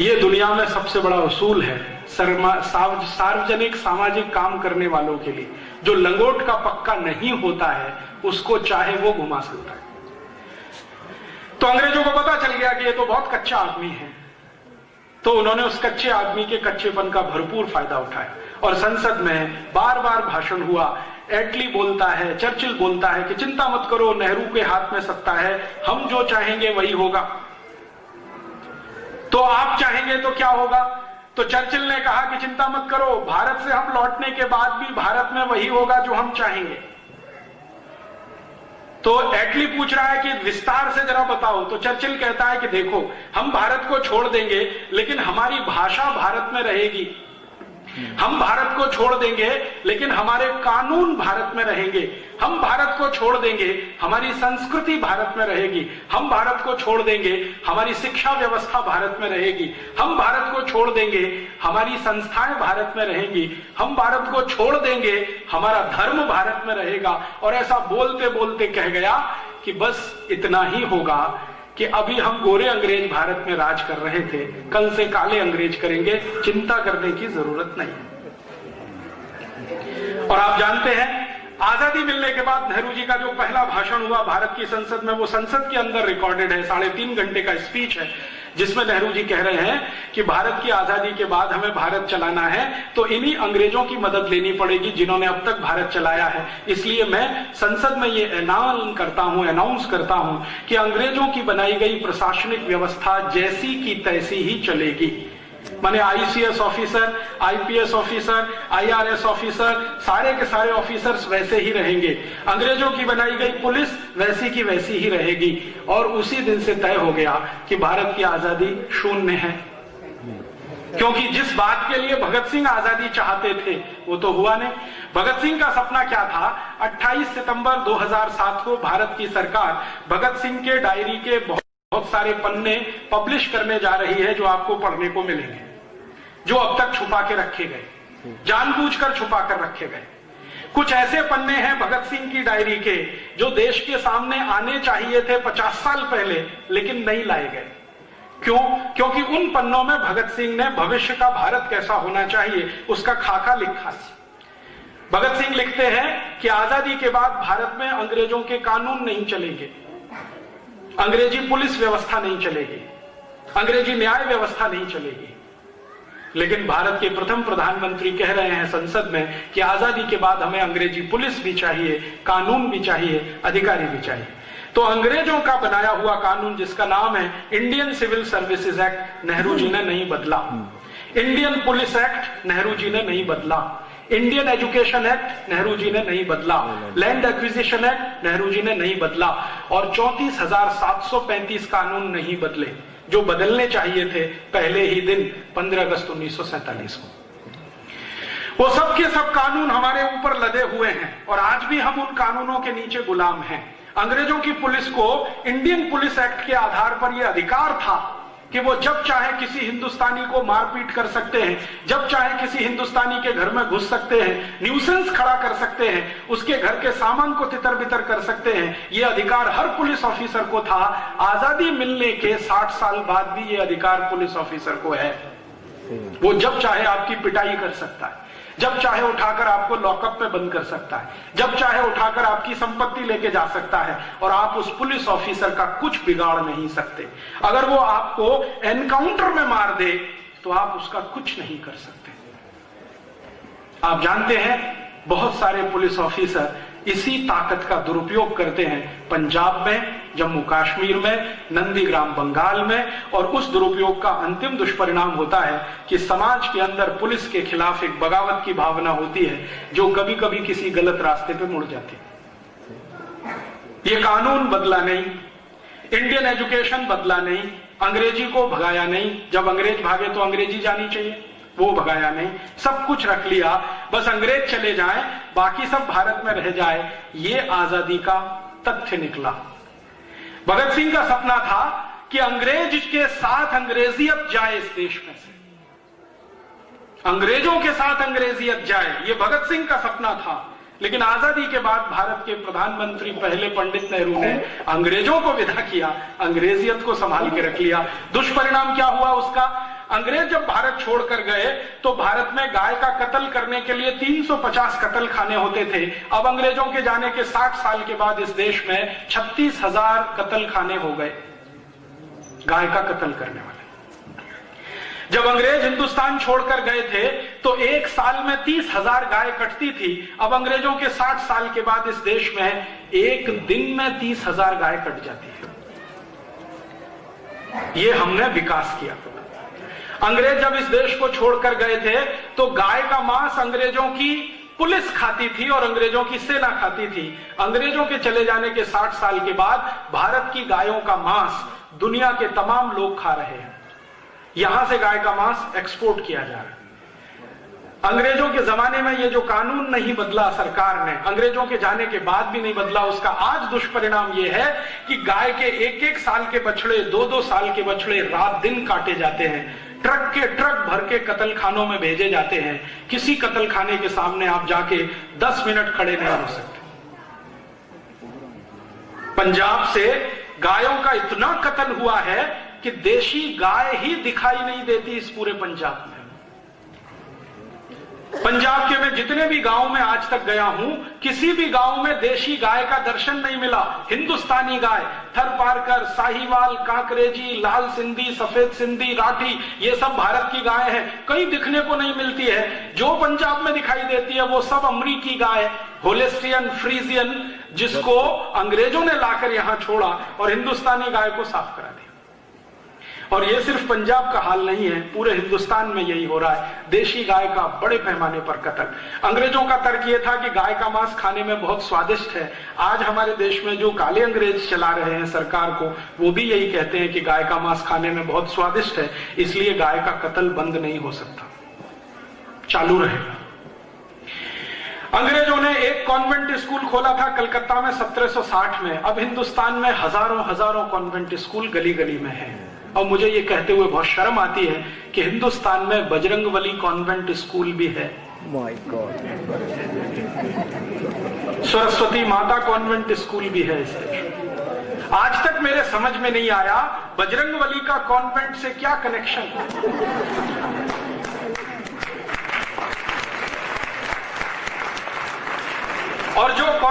ये दुनिया में सबसे बड़ा उसूल है सार्वजनिक सामाजिक काम करने वालों के लिए। जो लंगोट का पक्का नहीं होता है, उसको चाहे वो घुमा सकता है। तो अंग्रेजों को पता चल गया कि ये तो बहुत कच्चा आदमी है, तो उन्होंने उस कच्चे आदमी के कच्चेपन का भरपूर फायदा उठाया और संसद में बार बार भाषण हुआ। एटली बोलता है, चर्चिल बोलता है कि चिंता मत करो, नेहरू के हाथ में सत्ता है, हम जो चाहेंगे वही होगा। तो आप चाहेंगे तो क्या होगा? तो चर्चिल ने कहा कि चिंता मत करो, भारत से हम लौटने के बाद भी भारत में वही होगा जो हम चाहेंगे। तो एटली पूछ रहा है कि विस्तार से जरा बताओ। तो चर्चिल कहता है कि देखो, हम भारत को छोड़ देंगे लेकिन हमारी भाषा भारत में रहेगी, हम भारत को छोड़ देंगे लेकिन हमारे कानून भारत में रहेंगे, हम भारत को छोड़ देंगे हमारी संस्कृति भारत में रहेगी, हम भारत को छोड़ देंगे हमारी शिक्षा व्यवस्था भारत में रहेगी, हम भारत को छोड़ देंगे हमारी संस्थाएं भारत में रहेंगी, हम भारत को छोड़ देंगे हमारा धर्म भारत में रहेगा। और ऐसा बोलते बोलते कह गया कि बस इतना ही होगा कि अभी हम गोरे अंग्रेज भारत में राज कर रहे थे, कल से काले अंग्रेज करेंगे, चिंता करने की जरूरत नहीं। और आप जानते हैं, आजादी मिलने के बाद नेहरू जी का जो पहला भाषण हुआ भारत की संसद में, वो संसद के अंदर रिकॉर्डेड है। 3.5 घंटे का स्पीच है जिसमें नेहरू जी कह रहे हैं कि भारत की आजादी के बाद हमें भारत चलाना है तो इन्हीं अंग्रेजों की मदद लेनी पड़ेगी जिन्होंने अब तक भारत चलाया है। इसलिए मैं संसद में ये अनाउंस करता हूं कि अंग्रेजों की बनाई गई प्रशासनिक व्यवस्था जैसी की तैसी ही चलेगी। माने ICS officer, IPS officer, IRS officer, सारे के सारे ऑफिसर्स वैसे ही रहेंगे। अंग्रेजों की बनाई गई पुलिस वैसी की वैसी ही रहेगी। और उसी दिन से तय हो गया कि भारत की आजादी शून्य है, क्योंकि जिस बात के लिए भगत सिंह आजादी चाहते थे वो तो हुआ नहीं। भगत सिंह का सपना क्या था? 28 सितंबर 2007 को भारत की सरकार भगत सिंह के डायरी के बहुत सारे पन्ने पब्लिश करने जा रही है जो आपको पढ़ने को मिलेंगे, जो अब तक छुपा के रखे गए, जानबूझकर छुपा कर रखे गए। कुछ ऐसे पन्ने हैं भगत सिंह की डायरी के जो देश के सामने आने चाहिए थे 50 साल पहले, लेकिन नहीं लाए गए। क्यों? क्योंकि उन पन्नों में भगत सिंह ने भविष्य का भारत कैसा होना चाहिए उसका खाका लिखा है। भगत सिंह लिखते हैं कि आजादी के बाद भारत में अंग्रेजों के कानून नहीं चलेंगे, अंग्रेजी पुलिस व्यवस्था नहीं चलेगी, अंग्रेजी न्याय व्यवस्था नहीं चलेगी। लेकिन भारत के प्रथम प्रधानमंत्री कह रहे हैं संसद में कि आजादी के बाद हमें अंग्रेजी पुलिस भी चाहिए, कानून भी चाहिए, अधिकारी भी चाहिए। तो अंग्रेजों का बनाया हुआ कानून जिसका नाम है Indian Civil Services Act, Nehru ji ने नहीं बदला। Indian Police Act, Nehru ji ने नहीं बदला। Indian Education Act, Nehru ji ने नहीं बदला। Land Acquisition Act, Nehru ji ने नहीं बदला। और 34,735 कानून नहीं बदले जो बदलने चाहिए थे पहले ही दिन 15 अगस्त 1947 को। वो सब के सब कानून हमारे ऊपर लदे हुए हैं और आज भी हम उन कानूनों के नीचे गुलाम हैं। अंग्रेजों की पुलिस को इंडियन पुलिस एक्ट के आधार पर यह अधिकार था कि वो जब चाहे किसी हिंदुस्तानी को मारपीट कर सकते हैं, जब चाहे किसी हिंदुस्तानी के घर में घुस सकते हैं, न्यूसेंस खड़ा कर सकते हैं, उसके घर के सामान को तितर बितर कर सकते हैं। ये अधिकार हर पुलिस ऑफिसर को था। आजादी मिलने के 60 साल बाद भी ये अधिकार पुलिस ऑफिसर को है। वो जब चाहे आपकी पिटाई कर सकता है, जब चाहे उठाकर आपको लॉकअप पे बंद कर सकता है, जब चाहे उठाकर आपकी संपत्ति लेके जा सकता है और आप उस पुलिस ऑफिसर का कुछ बिगाड़ नहीं सकते। अगर वो आपको एनकाउंटर में मार दे तो आप उसका कुछ नहीं कर सकते। आप जानते हैं बहुत सारे पुलिस ऑफिसर इसी ताकत का दुरुपयोग करते हैं पंजाब में, जम्मू कश्मीर में, नंदीग्राम बंगाल में, और उस दुरुपयोग का अंतिम दुष्परिणाम होता है कि समाज के अंदर पुलिस के खिलाफ एक बगावत की भावना होती है जो कभी कभी किसी गलत रास्ते पे मुड़ जाती है। ये कानून बदला नहीं, इंडियन एजुकेशन बदला नहीं, अंग्रेजी को भगाया नहीं। जब अंग्रेज भागे तो अंग्रेजी जानी चाहिए, वो भगाया नहीं, सब कुछ रख लिया, बस अंग्रेज चले जाएं, बाकी सब भारत में रह जाए। ये आजादी का तथ्य निकला। भगत सिंह का सपना था कि अंग्रेज के साथ अंग्रेजियत जाए इस देश में से, अंग्रेजों के साथ अंग्रेजियत जाए, ये भगत सिंह का सपना था। लेकिन आजादी के बाद भारत के प्रधानमंत्री पहले पंडित नेहरू ने अंग्रेजों को विदा किया, अंग्रेजियत को संभाल के रख लिया। दुष्परिणाम क्या हुआ उसका? अंग्रेज जब भारत छोड़कर गए तो भारत में गाय का कत्ल करने के लिए 350 कत्ल खाने होते थे। अब अंग्रेजों के जाने के 60 साल के बाद इस देश में 36,000 कत्ल खाने हो गए गाय का कत्ल करने वाले। जब अंग्रेज हिंदुस्तान छोड़कर गए थे तो एक साल में 30,000 गाय कटती थी। अब अंग्रेजों के 60 साल के बाद इस देश में एक दिन में 30,000 गाय कट जाती है। ये हमने विकास किया। अंग्रेज जब इस देश को छोड़कर गए थे तो गाय का मांस अंग्रेजों की पुलिस खाती थी और अंग्रेजों की सेना खाती थी। अंग्रेजों के चले जाने के 60 साल के बाद भारत की गायों का मांस दुनिया के तमाम लोग खा रहे हैं। यहां से गाय का मांस एक्सपोर्ट किया जा रहा है। अंग्रेजों के जमाने में ये जो कानून नहीं बदला सरकार ने, अंग्रेजों के जाने के बाद भी नहीं बदला, उसका आज दुष्परिणाम ये है कि गाय के एक एक साल के बछड़े, 2-2 साल के बछड़े रात दिन काटे जाते हैं, ट्रक के ट्रक भर के कत्ल खानों में भेजे जाते हैं। किसी कत्ल खाने के सामने आप जाके 10 मिनट खड़े नहीं हो सकते। पंजाब से गायों का इतना कत्ल हुआ है कि देशी गाय ही दिखाई नहीं देती इस पूरे पंजाब में। पंजाब के मैं जितने भी गांव में आज तक गया हूं, किसी भी गांव में देशी गाय का दर्शन नहीं मिला। हिंदुस्तानी गाय, थरपारकर, साहीवाल, कांकरेजी, लाल सिंधी, सफेद सिंधी, राठी, ये सब भारत की गाय हैं, कहीं दिखने को नहीं मिलती है। जो पंजाब में दिखाई देती है वो सब अमरीकी गाय, होलेस्टियन, फ्रीजियन, जिसको अंग्रेजों ने लाकर यहां छोड़ा और हिंदुस्तानी गाय को साफ करा दिया। और ये सिर्फ पंजाब का हाल नहीं है, पूरे हिंदुस्तान में यही हो रहा है। देशी गाय का बड़े पैमाने पर कत्ल। अंग्रेजों का तर्क ये था कि गाय का मांस खाने में बहुत स्वादिष्ट है। आज हमारे देश में जो काले अंग्रेज चला रहे हैं सरकार को, वो भी यही कहते हैं कि गाय का मांस खाने में बहुत स्वादिष्ट है, इसलिए गाय का कत्ल बंद नहीं हो सकता, चालू रहेगा। अंग्रेजों ने एक कॉन्वेंट स्कूल खोला था कलकत्ता में 1760 में। अब हिंदुस्तान में हजारों कॉन्वेंट स्कूल गली गली में हैं। और मुझे ये कहते हुए बहुत शर्म आती है कि हिंदुस्तान में बजरंगबली कॉन्वेंट स्कूल भी है। My God. सरस्वती माता कॉन्वेंट स्कूल भी है इस देश। आज तक मेरे समझ में नहीं आया बजरंगबली का कॉन्वेंट से क्या कनेक्शन है।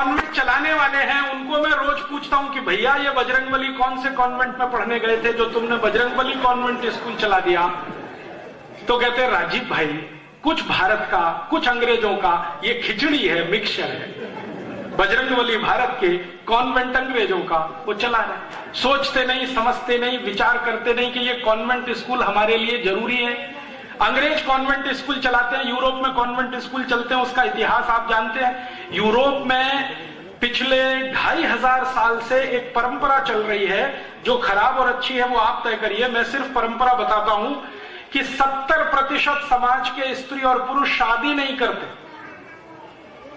कॉन्वेंट चलाने वाले हैं उनको मैं रोज पूछता हूं कि भैया ये बजरंगबली कौन से कॉन्वेंट में पढ़ने गए थे जो तुमने बजरंगबली कॉन्वेंट स्कूल चला दिया? तो कहते हैं राजीव भाई, कुछ भारत का कुछ अंग्रेजों का ये खिचड़ी है, मिक्सचर है। बजरंगबली भारत के, कॉन्वेंट अंग्रेजों का, वो चला रहे। सोचते नहीं, समझते नहीं, विचार करते नहीं कि ये कॉन्वेंट स्कूल हमारे लिए जरूरी है। अंग्रेज कॉन्वेंट स्कूल चलाते हैं, यूरोप में कॉन्वेंट स्कूल चलते हैं, उसका इतिहास आप जानते हैं। यूरोप में पिछले 2500 साल से एक परंपरा चल रही है, जो खराब और अच्छी है वो आप तय करिए, मैं सिर्फ परंपरा बताता हूं कि 70% समाज के स्त्री और पुरुष शादी नहीं करते।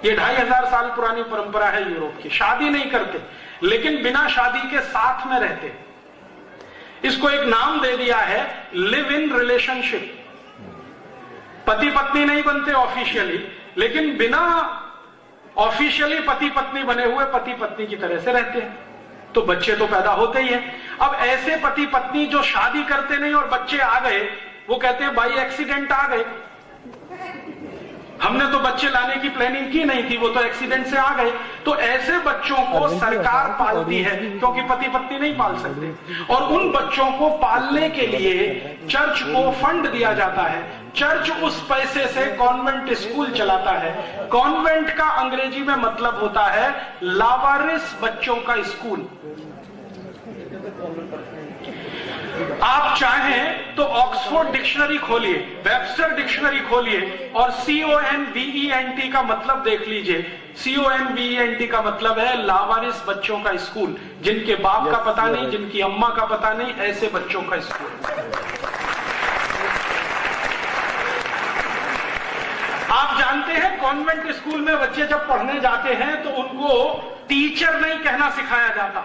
ये 2500 साल पुरानी परंपरा है यूरोप की। शादी नहीं करते, लेकिन बिना शादी के साथ में रहते। इसको एक नाम दे दिया है लिव इन रिलेशनशिप। पति पत्नी नहीं बनते ऑफिशियली, लेकिन बिना ऑफिशियली पति पत्नी बने हुए पति पत्नी की तरह से रहते हैं। तो बच्चे तो पैदा होते ही हैं। अब ऐसे पति पत्नी जो शादी करते नहीं और बच्चे आ गए, वो कहते हैं बाई एक्सीडेंट आ गए, हमने तो बच्चे लाने की प्लानिंग की नहीं थी, वो तो एक्सीडेंट से आ गए। तो ऐसे बच्चों को सरकार पालती है, क्योंकि पति पत्नी नहीं पाल सकते। और उन बच्चों को पालने के लिए चर्च को फंड दिया जाता है। चर्च उस पैसे से कॉन्वेंट स्कूल चलाता है। कॉन्वेंट का अंग्रेजी में मतलब होता है लावारिस बच्चों का स्कूल। आप चाहें तो ऑक्सफोर्ड डिक्शनरी खोलिए, वेबस्टर डिक्शनरी खोलिए और CONVENT का मतलब देख लीजिए। CONVENT का मतलब है लावारिस बच्चों का स्कूल, जिनके बाप का पता नहीं, जिनकी अम्मा का पता नहीं, ऐसे बच्चों का स्कूल। आप जानते हैं कॉन्वेंट स्कूल में बच्चे जब पढ़ने जाते हैं तो उनको टीचर नहीं कहना सिखाया जाता।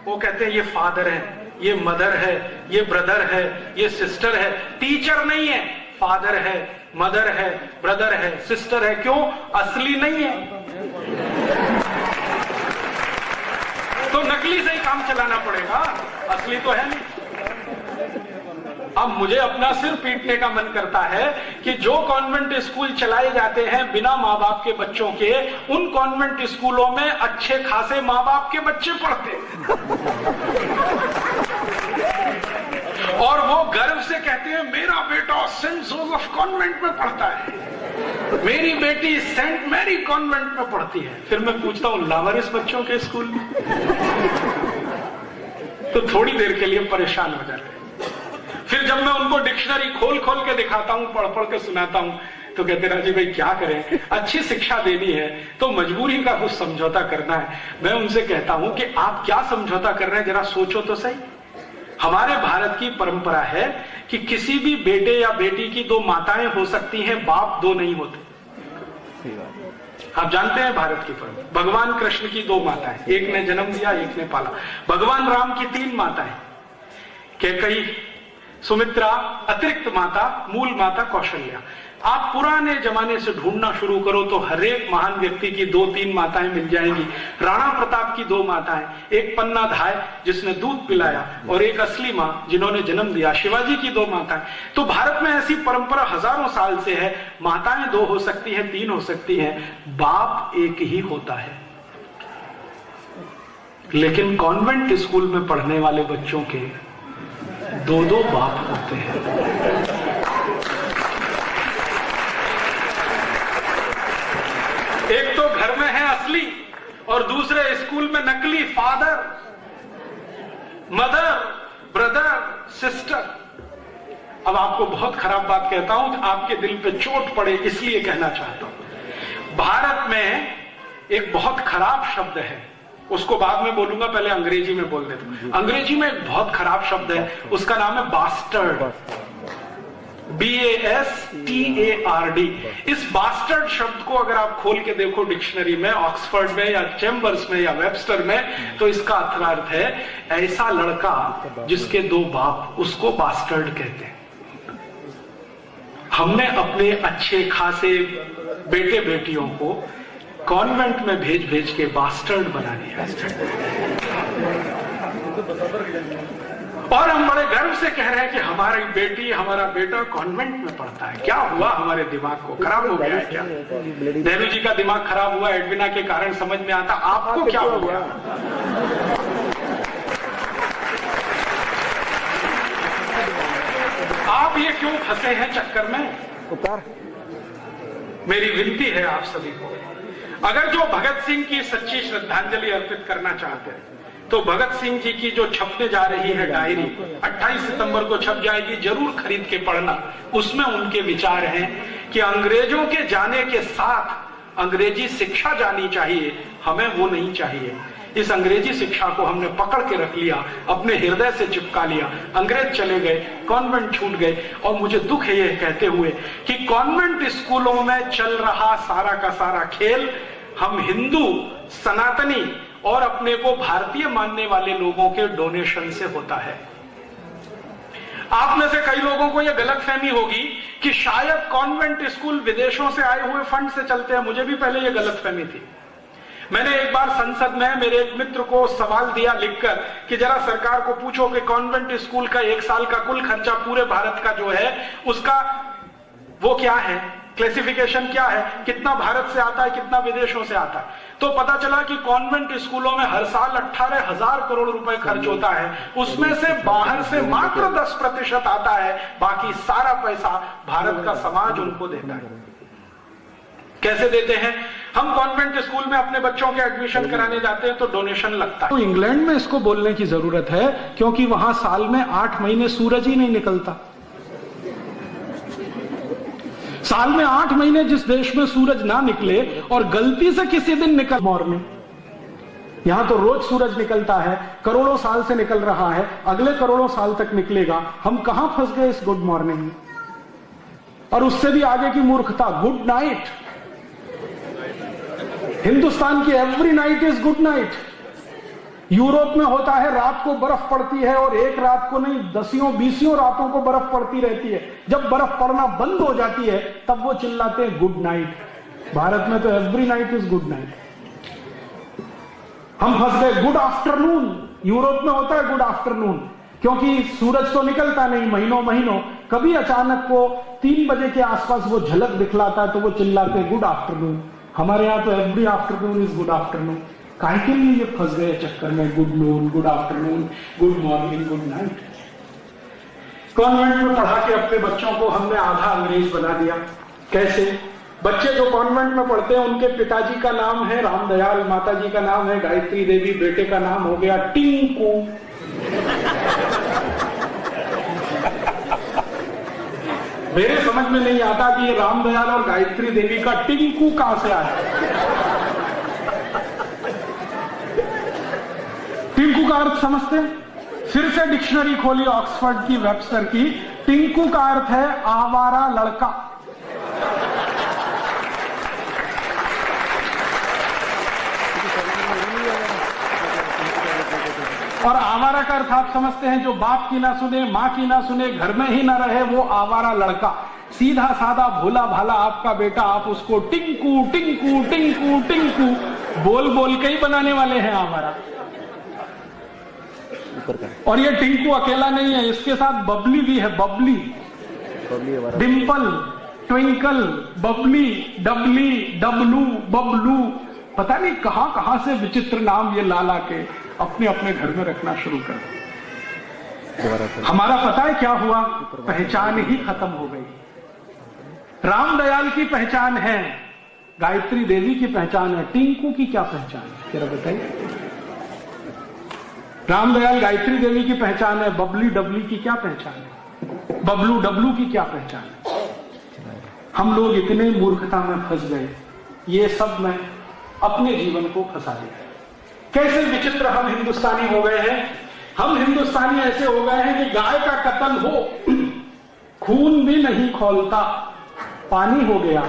वो कहते हैं ये फादर है, ये मदर है, ये ब्रदर है, ये सिस्टर है। टीचर नहीं है, फादर है, मदर है, ब्रदर है, सिस्टर है। क्यों? असली नहीं है, तो नकली से ही काम चलाना पड़ेगा, असली तो है नहीं। अब मुझे अपना सिर पीटने का मन करता है कि जो कॉन्वेंट स्कूल चलाए जाते हैं बिना माँ बाप के बच्चों के, उन कॉन्वेंट स्कूलों में अच्छे खासे माँ बाप के बच्चे पढ़ते हैं। और वो गर्व से कहते हैं मेरा बेटा सेंट जोसेफ कॉन्वेंट में पढ़ता है, मेरी बेटी सेंट मैरी कॉन्वेंट में पढ़ती है। फिर मैं पूछता हूं लावारिस बच्चों के स्कूल में? तो थोड़ी देर के लिए परेशान हो जाते हैं। फिर जब मैं उनको डिक्शनरी खोल खोल के दिखाता हूं, पढ़ पढ़ के सुनाता हूं, तो कहते राजी भाई क्या करें, अच्छी शिक्षा देनी है तो मजबूरी का कुछ समझौता करना है। मैं उनसे कहता हूं कि आप क्या समझौता कर रहे हैं, जरा सोचो तो सही। हमारे भारत की परंपरा है कि किसी भी बेटे या बेटी की दो माताएं हो सकती हैं, बाप दो नहीं होते। आप जानते हैं भारत की परंपरा। भगवान कृष्ण की दो माताएं, एक ने जन्म दिया, एक ने पाला। भगवान राम की 3 माताएं, कैकेयी, सुमित्रा, अतिरिक्त माता, मूल माता कौशल्या। आप पुराने जमाने से ढूंढना शुरू करो तो हर एक महान व्यक्ति की 2-3 माताएं मिल जाएंगी। राणा प्रताप की 2 माताएं, एक पन्ना धाय जिसने दूध पिलाया और एक असली मां जिन्होंने जन्म दिया। शिवाजी की 2 माताएं। तो भारत में ऐसी परंपरा हजारों साल से है। माताएं 2 हो सकती हैं, 3 हो सकती हैं, बाप एक ही होता है। लेकिन कॉन्वेंट स्कूल में पढ़ने वाले बच्चों के 2-2 बाप होते हैं। एक तो घर में है असली और दूसरे स्कूल में नकली, फादर, मदर, ब्रदर, सिस्टर। अब आपको बहुत खराब बात कहता हूं, आपके दिल पे चोट पड़े इसलिए कहना चाहता हूं। भारत में एक बहुत खराब शब्द है, उसको बाद में बोलूंगा, पहले अंग्रेजी में बोल देता हूं। अंग्रेजी में एक बहुत खराब शब्द है, उसका नाम है बास्टर्ड। BASTARD। इस बास्टर्ड शब्द को अगर आप खोल के देखो डिक्शनरी में, ऑक्सफोर्ड में या चैम्बर्स में या वेबस्टर में, तो इसका अर्थ है ऐसा लड़का जिसके 2 बाप, उसको बास्टर्ड कहते हैं। हमने अपने अच्छे खासे बेटे बेटियों को कॉन्वेंट में भेज भेज के बास्टर्ड बना दिया। और हम बड़े गर्व से कह रहे हैं कि हमारी बेटी, हमारा बेटा कॉन्वेंट में पढ़ता है। क्या हुआ हमारे दिमाग को? खराब हो गया है क्या? नेहरू जी का दिमाग खराब हुआ एडविना के कारण, समझ में आता। आपको क्या हो गया? आप ये क्यों फंसे हैं चक्कर में? मेरी विनती है आप सभी को, अगर जो भगत सिंह की सच्ची श्रद्धांजलि अर्पित करना चाहते हैं तो भगत सिंह जी की जो छपने जा रही है डायरी 28 सितंबर को छप जाएगी, जरूर खरीद के पढ़ना। उसमें उनके विचार हैं कि अंग्रेजों के जाने के साथ अंग्रेजी शिक्षा जानी चाहिए, हमें वो नहीं चाहिए। इस अंग्रेजी शिक्षा को हमने पकड़ के रख लिया, अपने हृदय से चिपका लिया। अंग्रेज चले गए, कॉन्वेंट छूट गए, और मुझे दुख है ये कहते हुए कि कॉन्वेंट स्कूलों में चल रहा सारा का सारा खेल हम हिंदू, सनातनी और अपने को भारतीय मानने वाले लोगों के डोनेशन से होता है। आप में से कई लोगों को यह गलतफहमी होगी कि शायद कॉन्वेंट स्कूल विदेशों से आए हुए फंड से चलते हैं। मुझे भी पहले यह गलतफहमी थी। मैंने एक बार संसद में मेरे एक मित्र को सवाल दिया लिखकर कि जरा सरकार को पूछो कि कॉन्वेंट स्कूल का एक साल का कुल खर्चा पूरे भारत का जो है उसका वो क्या है, क्लासिफिकेशन क्या है, कितना भारत से आता है, कितना विदेशों से आता है। तो पता चला कि कॉन्वेंट स्कूलों में हर साल 18,000 करोड़ रुपए खर्च होता है, उसमें से बाहर से मात्र 10% आता है, बाकी सारा पैसा भारत का समाज उनको देता है। कैसे देते हैं? हम कॉन्वेंट स्कूल में अपने बच्चों के एडमिशन कराने जाते हैं तो डोनेशन लगता है। तो इंग्लैंड में इसको बोलने की जरूरत है क्योंकि वहां साल में 8 महीने सूरज ही नहीं निकलता। साल में 8 महीने जिस देश में सूरज ना निकले और गलती से किसी दिन निकल मॉर्निंग, यहां तो रोज सूरज निकलता है, करोड़ों साल से निकल रहा है, अगले करोड़ों साल तक निकलेगा। हम कहां फंस गए इस गुड मॉर्निंग में? और उससे भी आगे की मूर्खता, गुड नाइट। हिंदुस्तान की every night is good night. Europe में होता है रात को बर्फ पड़ती है और एक रात को नहीं, 10-20 रातों को बर्फ पड़ती रहती है। जब बर्फ पड़ना बंद हो जाती है तब वो चिल्लाते हैं गुड नाइट। भारत में तो every night is good night. हम फंस गए गुड आफ्टरनून। यूरोप में होता है गुड आफ्टरनून क्योंकि सूरज तो निकलता नहीं महीनों महीनों, कभी अचानक को 3 बजे के आसपास वो झलक दिखलाता है तो वो चिल्लाते हैं गुड आफ्टरनून। हमारे यहां तो every afternoon is good afternoon. काहे के लिए ये फंस गए चक्कर में good noon, good afternoon, good morning, good night. Convent में पढ़ा के अपने बच्चों को हमने आधा अंग्रेज बना दिया। कैसे? बच्चे जो कॉन्वेंट में पढ़ते हैं उनके पिताजी का नाम है रामदयाल, माताजी का नाम है गायत्री देवी, बेटे का नाम हो गया टिंकू। मेरे समझ में नहीं आता कि ये रामदयाल और गायत्री देवी का टिंकू कहां से आया। टिंकू का अर्थ समझते हैं? फिर से डिक्शनरी खोली ऑक्सफोर्ड की, वेबस्टर की। टिंकू का अर्थ है आवारा लड़का। और आवारा का अर्थ आप समझते हैं जो बाप की ना सुने, मां की ना सुने, घर में ही ना रहे, वो आवारा लड़का। सीधा साधा भोला भाला आपका बेटा, आप उसको टिंकू टिंकू टिंकू टिंकू बोल बोल के ही बनाने वाले हैं आवारा। और ये टिंकू अकेला नहीं है, इसके साथ बबली भी है। बबली, डिंपल, ट्विंकल, बबली, डबली, डबलू, बबलू, पता नहीं कहां कहां से विचित्र नाम ये लाला के अपने अपने घर में रखना शुरू कर दिया। हमारा पता है क्या हुआ? पहचान ही खत्म हो गई। रामदयाल की पहचान है, गायत्री देवी की पहचान है, टिंकू की क्या पहचान है जरा बताइए। रामदयाल गायत्री देवी की पहचान है, बबली डबली की क्या पहचान है, बबलू डबलू की क्या पहचान है। हम लोग इतने मूर्खता में फंस गए, ये सब में अपने जीवन को फंसा दिया। कैसे विचित्र हम हिंदुस्तानी हो गए हैं। हम हिंदुस्तानी ऐसे हो गए हैं कि गाय का कत्ल हो, खून भी नहीं खौलता, पानी हो गया,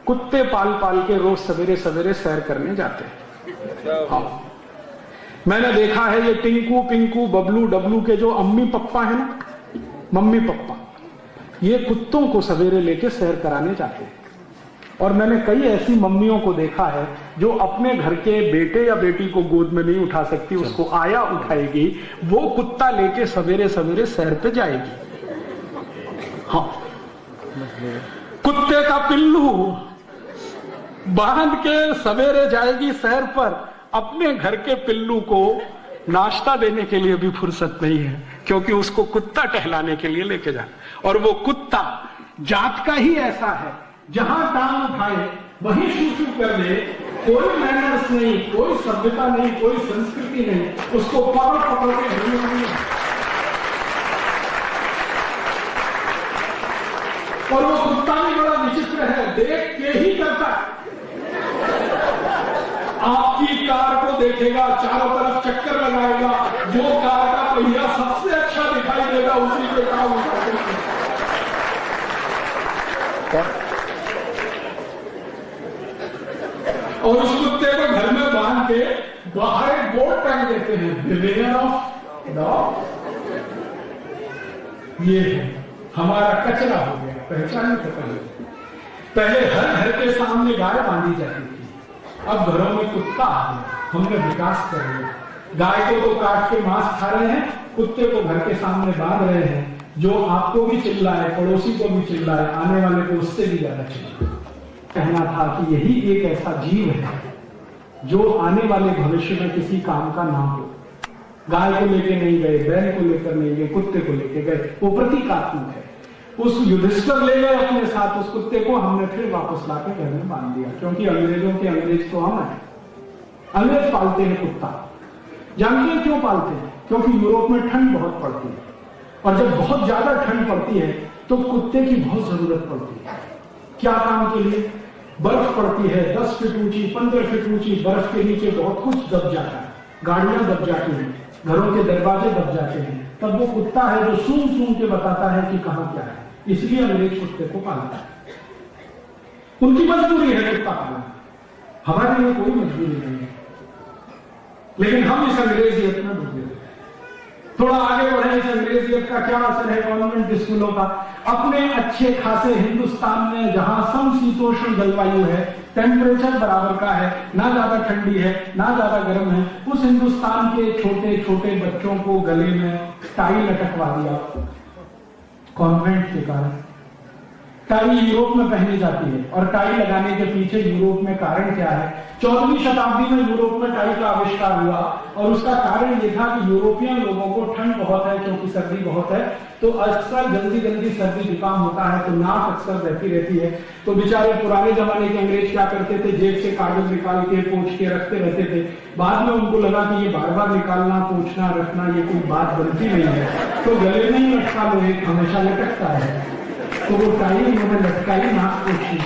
कुत्ते पाल पाल के रोज सवेरे सवेरे सैर करने जाते हैं। हाँ, मैंने देखा है ये टिंकू पिंकू बबलू डबलू के जो अम्मी पप्पा है ना, मम्मी पप्पा, ये कुत्तों को सवेरे लेके सैर कराने जाते हैं। और मैंने कई ऐसी मम्मियों को देखा है जो अपने घर के बेटे या बेटी को गोद में नहीं उठा सकती, उसको आया उठाएगी, वो कुत्ता लेके सवेरे सवेरे सैर पे जाएगी। हाँ, कुत्ते का पिल्लू बांध के सवेरे जाएगी सैर पर। अपने घर के पिल्लू को नाश्ता देने के लिए भी फुर्सत नहीं है, क्योंकि उसको कुत्ता टहलाने के लिए लेके जा। और वो कुत्ता जात का ही ऐसा है, जहां टांग उठाए वहीं शू कर ले, कोई मैनर्स नहीं, कोई सभ्यता नहीं, कोई संस्कृति नहीं, उसको पकड़ पकड़ के नहीं। और वो कुत्ता भी बड़ा विचित्र है, देख के ही करता है। आपकी कार को देखेगा, चारों तरफ चक्कर लगाएगा, जो कार का पहिया सबसे अच्छा दिखाई देगा उसी पे काम उठाएगा। और उस कुत्ते को घर में बांध के बाहर एक बोर्ड टांग देते हैं, बिवेयर ऑफ डॉग। ये है हमारा कचरा हो गया, पहचान नहीं खत्म। पहले हर घर के सामने गाय बांधी जाती थी, अब घरों में कुत्ता आ गया। हमने विकास कर लिया, गाय को तो काट के मांस खा रहे हैं, कुत्ते को घर के सामने बांध रहे हैं, जो आपको भी चिल्लाए, पड़ोसी को भी चिल्लाए, आने वाले को उससे भी ज्यादा चिल्लाए। कहना था कि यही एक ऐसा जीव है जो आने वाले भविष्य में किसी काम का ना हो। गाय को लेके नहीं गए, बैल को लेकर नहीं गए, कुत्ते को लेके गए, वो प्रतीकात्मक है। उस युधिष्ठिर ले गए अपने साथ उस कुत्ते को, हमने फिर वापस लाके घर में बांध दिया, क्योंकि अंग्रेजों के अंग्रेज तो हम हैं। अंग्रेज पालते हैं कुत्ता, जानते हैं क्यों पालते हैं? क्योंकि यूरोप में ठंड बहुत पड़ती है, और जब बहुत ज्यादा ठंड पड़ती है तो कुत्ते की बहुत जरूरत पड़ती है। क्या काम के लिए? बर्फ पड़ती है, 10 फीट ऊंची, 15 फीट ऊंची, बर्फ के नीचे बहुत कुछ दब जाता है, गाड़ियां दब जाती हैं, घरों के दरवाजे दब जाते हैं। तब वो कुत्ता है जो सूंघ सूंघ के बताता है कि कहां क्या है, इसलिए अंग्रेज कुत्ते को पालता है। उनकी मजबूरी है कुत्ता पालना, हमारे लिए कोई मजबूरी नहीं है। लेकिन हम इस अंग्रेजियत में डूबे। थोड़ा आगे बढ़े, इस अंग्रेजियत का क्या असर है गवर्नमेंट स्कूलों का? अपने अच्छे खासे हिंदुस्तान में जहां समशीतोष्ण जलवायु है, टेम्परेचर बराबर का है, ना ज्यादा ठंडी है ना ज्यादा गर्म है, उस हिंदुस्तान के छोटे छोटे बच्चों को गले में टाई लटकवा दिया कॉन्वेंट के कारण। टाई यूरोप में पहनी जाती है, और टाई लगाने के पीछे यूरोप में कारण क्या है? 14वीं शताब्दी में यूरोप में टाई का आविष्कार हुआ, और उसका कारण यह था कि यूरोपियन लोगों को ठंड बहुत है, क्योंकि सर्दी बहुत है, तो अक्सर जल्दी जल्दी सर्दी जुकाम होता है, तो नाक अक्सर बहती रहती है। तो बेचारे पुराने जमाने के अंग्रेज क्या करते थे? जेब से कागज निकाल के पोंछ के रखते रहते थे। बाद में उनको लगा कि ये बार बार निकालना, पोंछना, रखना ये कोई बात बनती नहीं है, तो गले में ही लटका लो, एक हमेशा लटकता है, तो वो टाई उन्होंने लटकाई, नाक पोंछी।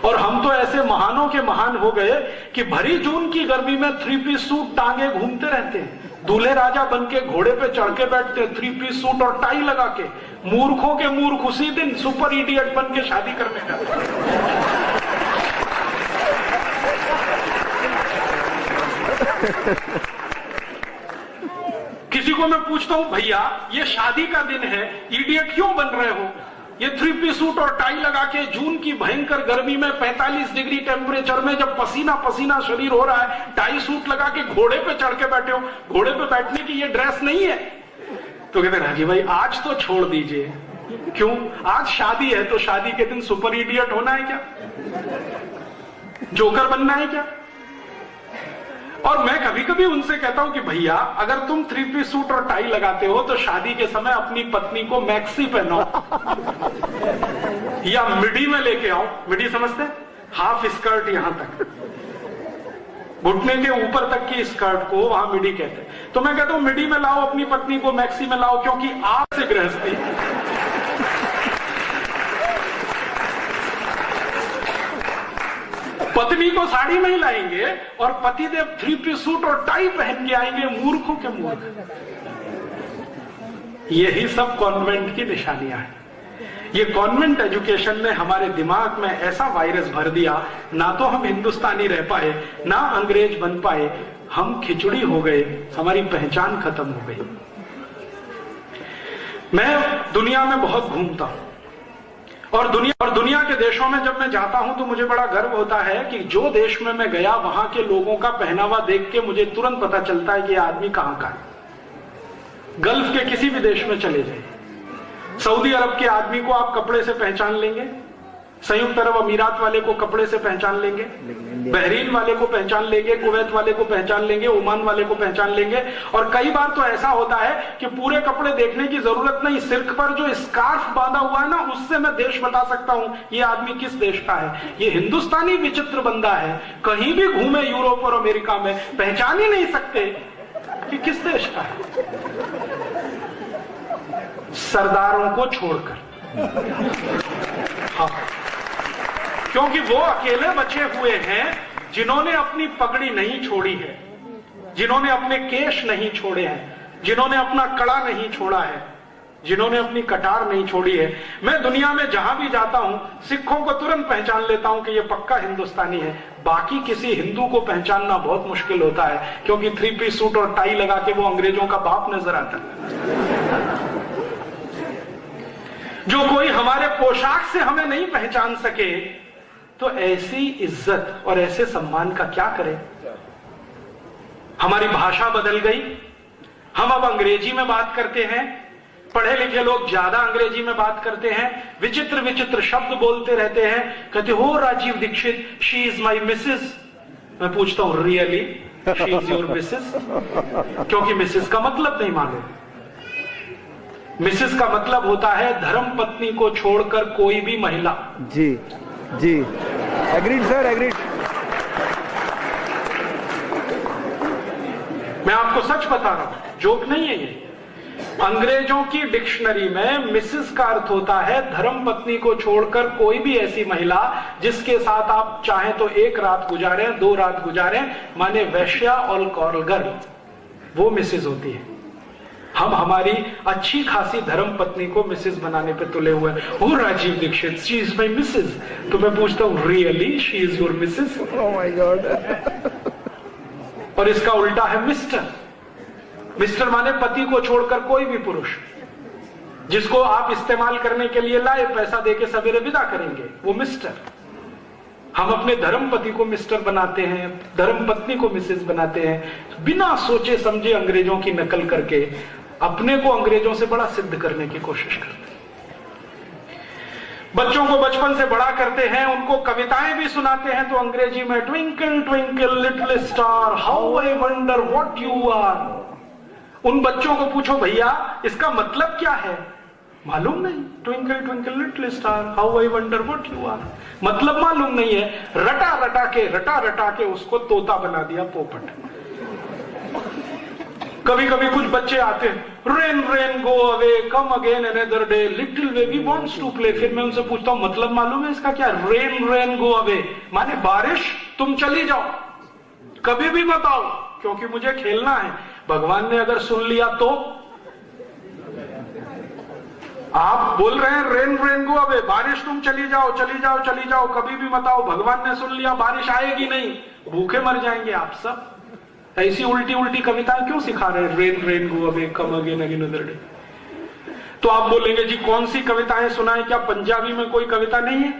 और हम तो ऐसे महानों के महान हो गए कि भरी जून की गर्मी में 3 पीस सूट टांगे घूमते रहते हैं, दूल्हे राजा बन के घोड़े पे चढ़ के बैठते हैं, 3 पीस सूट और टाई लगा के। मूर्खों के मूर्ख उसी दिन सुपर इडियट बन के शादी करने का। किसी को मैं पूछता हूं, भैया ये शादी का दिन है, इडियट क्यों बन रहे हो? ये 3 पीस सूट और टाई लगा के जून की भयंकर गर्मी में 45 डिग्री टेम्परेचर में जब पसीना पसीना शरीर हो रहा है, टाई सूट लगा के घोड़े पे चढ़ के बैठे हो, घोड़े पे बैठने की ये ड्रेस नहीं है। तो कहते हैं राजी भाई आज तो छोड़ दीजिए। क्यों? आज शादी है, तो शादी के दिन सुपर इडियट होना है क्या? जोकर बनना है क्या? और मैं कभी कभी उनसे कहता हूं कि भैया अगर तुम 3 पीस सूट और टाई लगाते हो तो शादी के समय अपनी पत्नी को मैक्सी पहनाओ या मिडी में लेके आओ। मिडी समझते? हाफ स्कर्ट यहां तक, घुटने के ऊपर तक की स्कर्ट को वहां मिडी कहते हैं। तो मैं कहता हूं मिडी में लाओ अपनी पत्नी को, मैक्सी में लाओ, क्योंकि आप से गृहस्थी। पत्नी को साड़ी में ही लाएंगे और पतिदेव 3 पीस सूट और टाई पहन के आएंगे, मूर्खों के मूर्ख। यही सब कॉन्वेंट की निशानियां हैं। ये कॉन्वेंट एजुकेशन ने हमारे दिमाग में ऐसा वायरस भर दिया, ना तो हम हिंदुस्तानी रह पाए ना अंग्रेज बन पाए, हम खिचड़ी हो गए, हमारी पहचान खत्म हो गई। मैं दुनिया में बहुत घूमता हूं और दुनिया के देशों में जब मैं जाता हूं तो मुझे बड़ा गर्व होता है कि जो देश में मैं गया वहां के लोगों का पहनावा देख के मुझे तुरंत पता चलता है कि यह आदमी कहां का है। गल्फ के किसी भी देश में चले जाइए, सऊदी अरब के आदमी को आप कपड़े से पहचान लेंगे, संयुक्त अरब अमीरात वाले को कपड़े से पहचान लेंगे, बहरीन वाले को पहचान लेंगे, कुवैत वाले को पहचान लेंगे, ओमान वाले को पहचान लेंगे। और कई बार तो ऐसा होता है कि पूरे कपड़े देखने की जरूरत नहीं, सिर पर जो स्कार्फ बांधा हुआ है ना, उससे मैं देश बता सकता हूं ये आदमी किस देश का है। ये हिंदुस्तानी विचित्र बंदा है, कहीं भी घूमे यूरोप और अमेरिका में पहचान ही नहीं सकते कि किस देश का है, सरदारों को छोड़कर। हाँ, क्योंकि वो अकेले बचे हुए हैं जिन्होंने अपनी पगड़ी नहीं छोड़ी है, जिन्होंने अपने केश नहीं छोड़े हैं, जिन्होंने अपना कड़ा नहीं छोड़ा है, जिन्होंने अपनी कटार नहीं छोड़ी है। मैं दुनिया में जहां भी जाता हूं सिखों को तुरंत पहचान लेता हूं कि ये पक्का हिंदुस्तानी है। बाकी किसी हिंदू को पहचानना बहुत मुश्किल होता है, क्योंकि 3 पीस सूट और टाई लगा के वो अंग्रेजों का बाप नजर आता है। जो कोई हमारे पोशाक से हमें नहीं पहचान सके तो ऐसी इज्जत और ऐसे सम्मान का क्या करें। हमारी भाषा बदल गई, हम अब अंग्रेजी में बात करते हैं, पढ़े लिखे लोग ज्यादा अंग्रेजी में बात करते हैं, विचित्र विचित्र शब्द बोलते रहते हैं, कहते हो Rajiv Dixit she is my Mrs. मैं पूछता हूं really she is your Mrs? क्योंकि मिसेस का मतलब नहीं मालूम। मिसेस का मतलब होता है धर्म पत्नी को छोड़कर कोई भी महिला। जी जी, एग्रीड सर, एग्रीड। मैं आपको सच बता रहा हूं, जोक नहीं है ये। अंग्रेजों की डिक्शनरी में मिसेस का अर्थ होता है धर्म पत्नी को छोड़कर कोई भी ऐसी महिला जिसके साथ आप चाहें तो 1 रात गुजारें, 2 रात गुजारें, माने वैश्या और कॉरल गर्ल, वो मिसेस होती है। हम हमारी अच्छी खासी धर्म पत्नी को मिसेस बनाने पे तुले हुए हैं। Oh Rajiv Dixit she is my missus. तो मैं पूछता हूं really she is your missus? Oh my god. और इसका उल्टा है मिस्टर। मिस्टर माने पति को छोड़कर कोई भी पुरुष जिसको आप इस्तेमाल करने के लिए लाए, पैसा देके सवेरे विदा करेंगे, वो मिस्टर। हम अपने धर्म पति को मिस्टर बनाते हैं, धर्म पत्नी को मिसेस बनाते हैं, बिना सोचे समझे अंग्रेजों की नकल करके अपने को अंग्रेजों से बड़ा सिद्ध करने की कोशिश करते हैं। बच्चों को बचपन से बड़ा करते हैं, उनको कविताएं भी सुनाते हैं तो अंग्रेजी में twinkle twinkle little star how I wonder what you are. उन बच्चों को पूछो भैया इसका मतलब क्या है, मालूम नहीं। Twinkle twinkle little star how I wonder what you are, मतलब मालूम नहीं है। रटा रटा के उसको तोता बना दिया, पोपट। कभी कभी कुछ बच्चे आते हैं, rain rain go away come again another day little baby wants to play. फिर मैं उनसे पूछता हूं मतलब मालूम है इसका क्या? रेन रेन गो अवे माने बारिश तुम चली जाओ, कभी भी मत आओ क्योंकि मुझे खेलना है। भगवान ने अगर सुन लिया तो आप बोल रहे हैं रेन रेन गो अवे, बारिश तुम चली जाओ चली जाओ चली जाओ, कभी भी मत आओ। भगवान ने सुन लिया बारिश आएगी नहीं, भूखे मर जाएंगे आप सब। ऐसी उल्टी उल्टी कविताएं क्यों सिखा रहे हैं? Rain rain go away come again another day. तो आप बोलेंगे जी कौन सी कविताएं सुनाएं? क्या पंजाबी में कोई कविता नहीं है,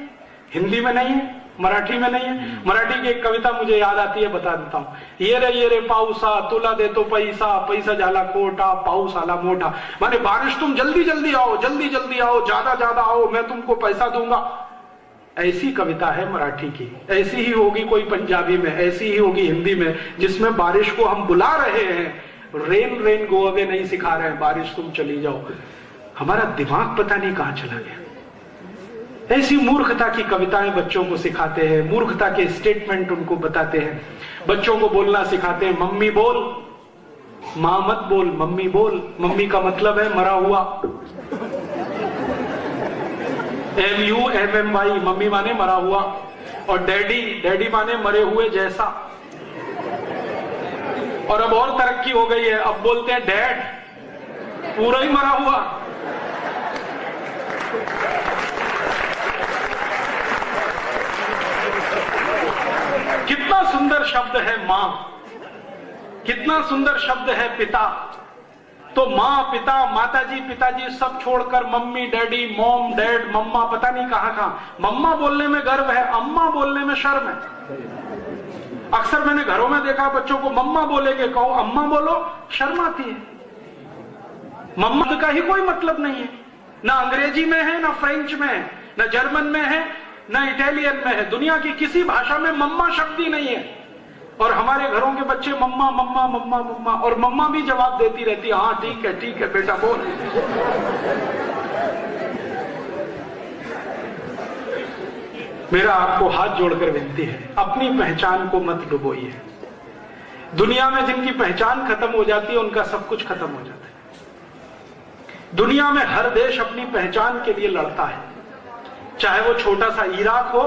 हिंदी में नहीं है, मराठी में नहीं है? मराठी की एक कविता मुझे याद आती है, बता देता हूं। ये रे पाऊसा तुला दे तो पैसा, पैसा झाला खोटा पाऊस आला मोठा। माने बारिश तुम जल्दी जल्दी आओ, जल्दी जल्दी आओ, ज्यादा ज्यादा आओ, मैं तुमको पैसा दूंगा। ऐसी कविता है मराठी की। ऐसी ही होगी कोई पंजाबी में, ऐसी ही होगी हिंदी में, जिसमें बारिश को हम बुला रहे हैं। रेन रेन गो अवे नहीं सिखा रहे हैं, बारिश तुम चली जाओ। हमारा दिमाग पता नहीं कहां चला गया। ऐसी मूर्खता की कविताएं बच्चों को सिखाते हैं, मूर्खता के स्टेटमेंट उनको बताते हैं। बच्चों को बोलना सिखाते हैं, मम्मी बोल, मां मत बोल, मम्मी बोल। मम्मी का मतलब है मरा हुआ, MUMMY, मम्मी माने मरा हुआ। और डैडी, डैडी माने मरे हुए जैसा। और अब और तरक्की हो गई है, अब बोलते हैं डैड, पूरा ही मरा हुआ। कितना सुंदर शब्द है मां, कितना सुंदर शब्द है पिता। तो माँ पिता माताजी पिताजी सब छोड़कर मम्मी डैडी मॉम डैड मम्मा पता नहीं कहां मम्मा बोलने में गर्व है, अम्मा बोलने में शर्म है। अक्सर मैंने घरों में देखा बच्चों को मम्मा बोलेगे, कहो अम्मा बोलो, शर्म आती है। मम्मा का ही कोई मतलब नहीं है, ना अंग्रेजी में है, ना फ्रेंच में है, ना जर्मन में है, ना इटालियन में है। दुनिया की किसी भाषा में मम्मा शब्द ही नहीं है। और हमारे घरों के बच्चे मम्मा मम्मा मम्मा मम्मा, और मम्मा भी जवाब देती रहती है, हाँ ठीक है बेटा बोल। मेरा आपको हाथ जोड़कर विनती है, अपनी पहचान को मत डुबोइए। दुनिया में जिनकी पहचान खत्म हो जाती है उनका सब कुछ खत्म हो जाता है। दुनिया में हर देश अपनी पहचान के लिए लड़ता है, चाहे वो छोटा सा इराक हो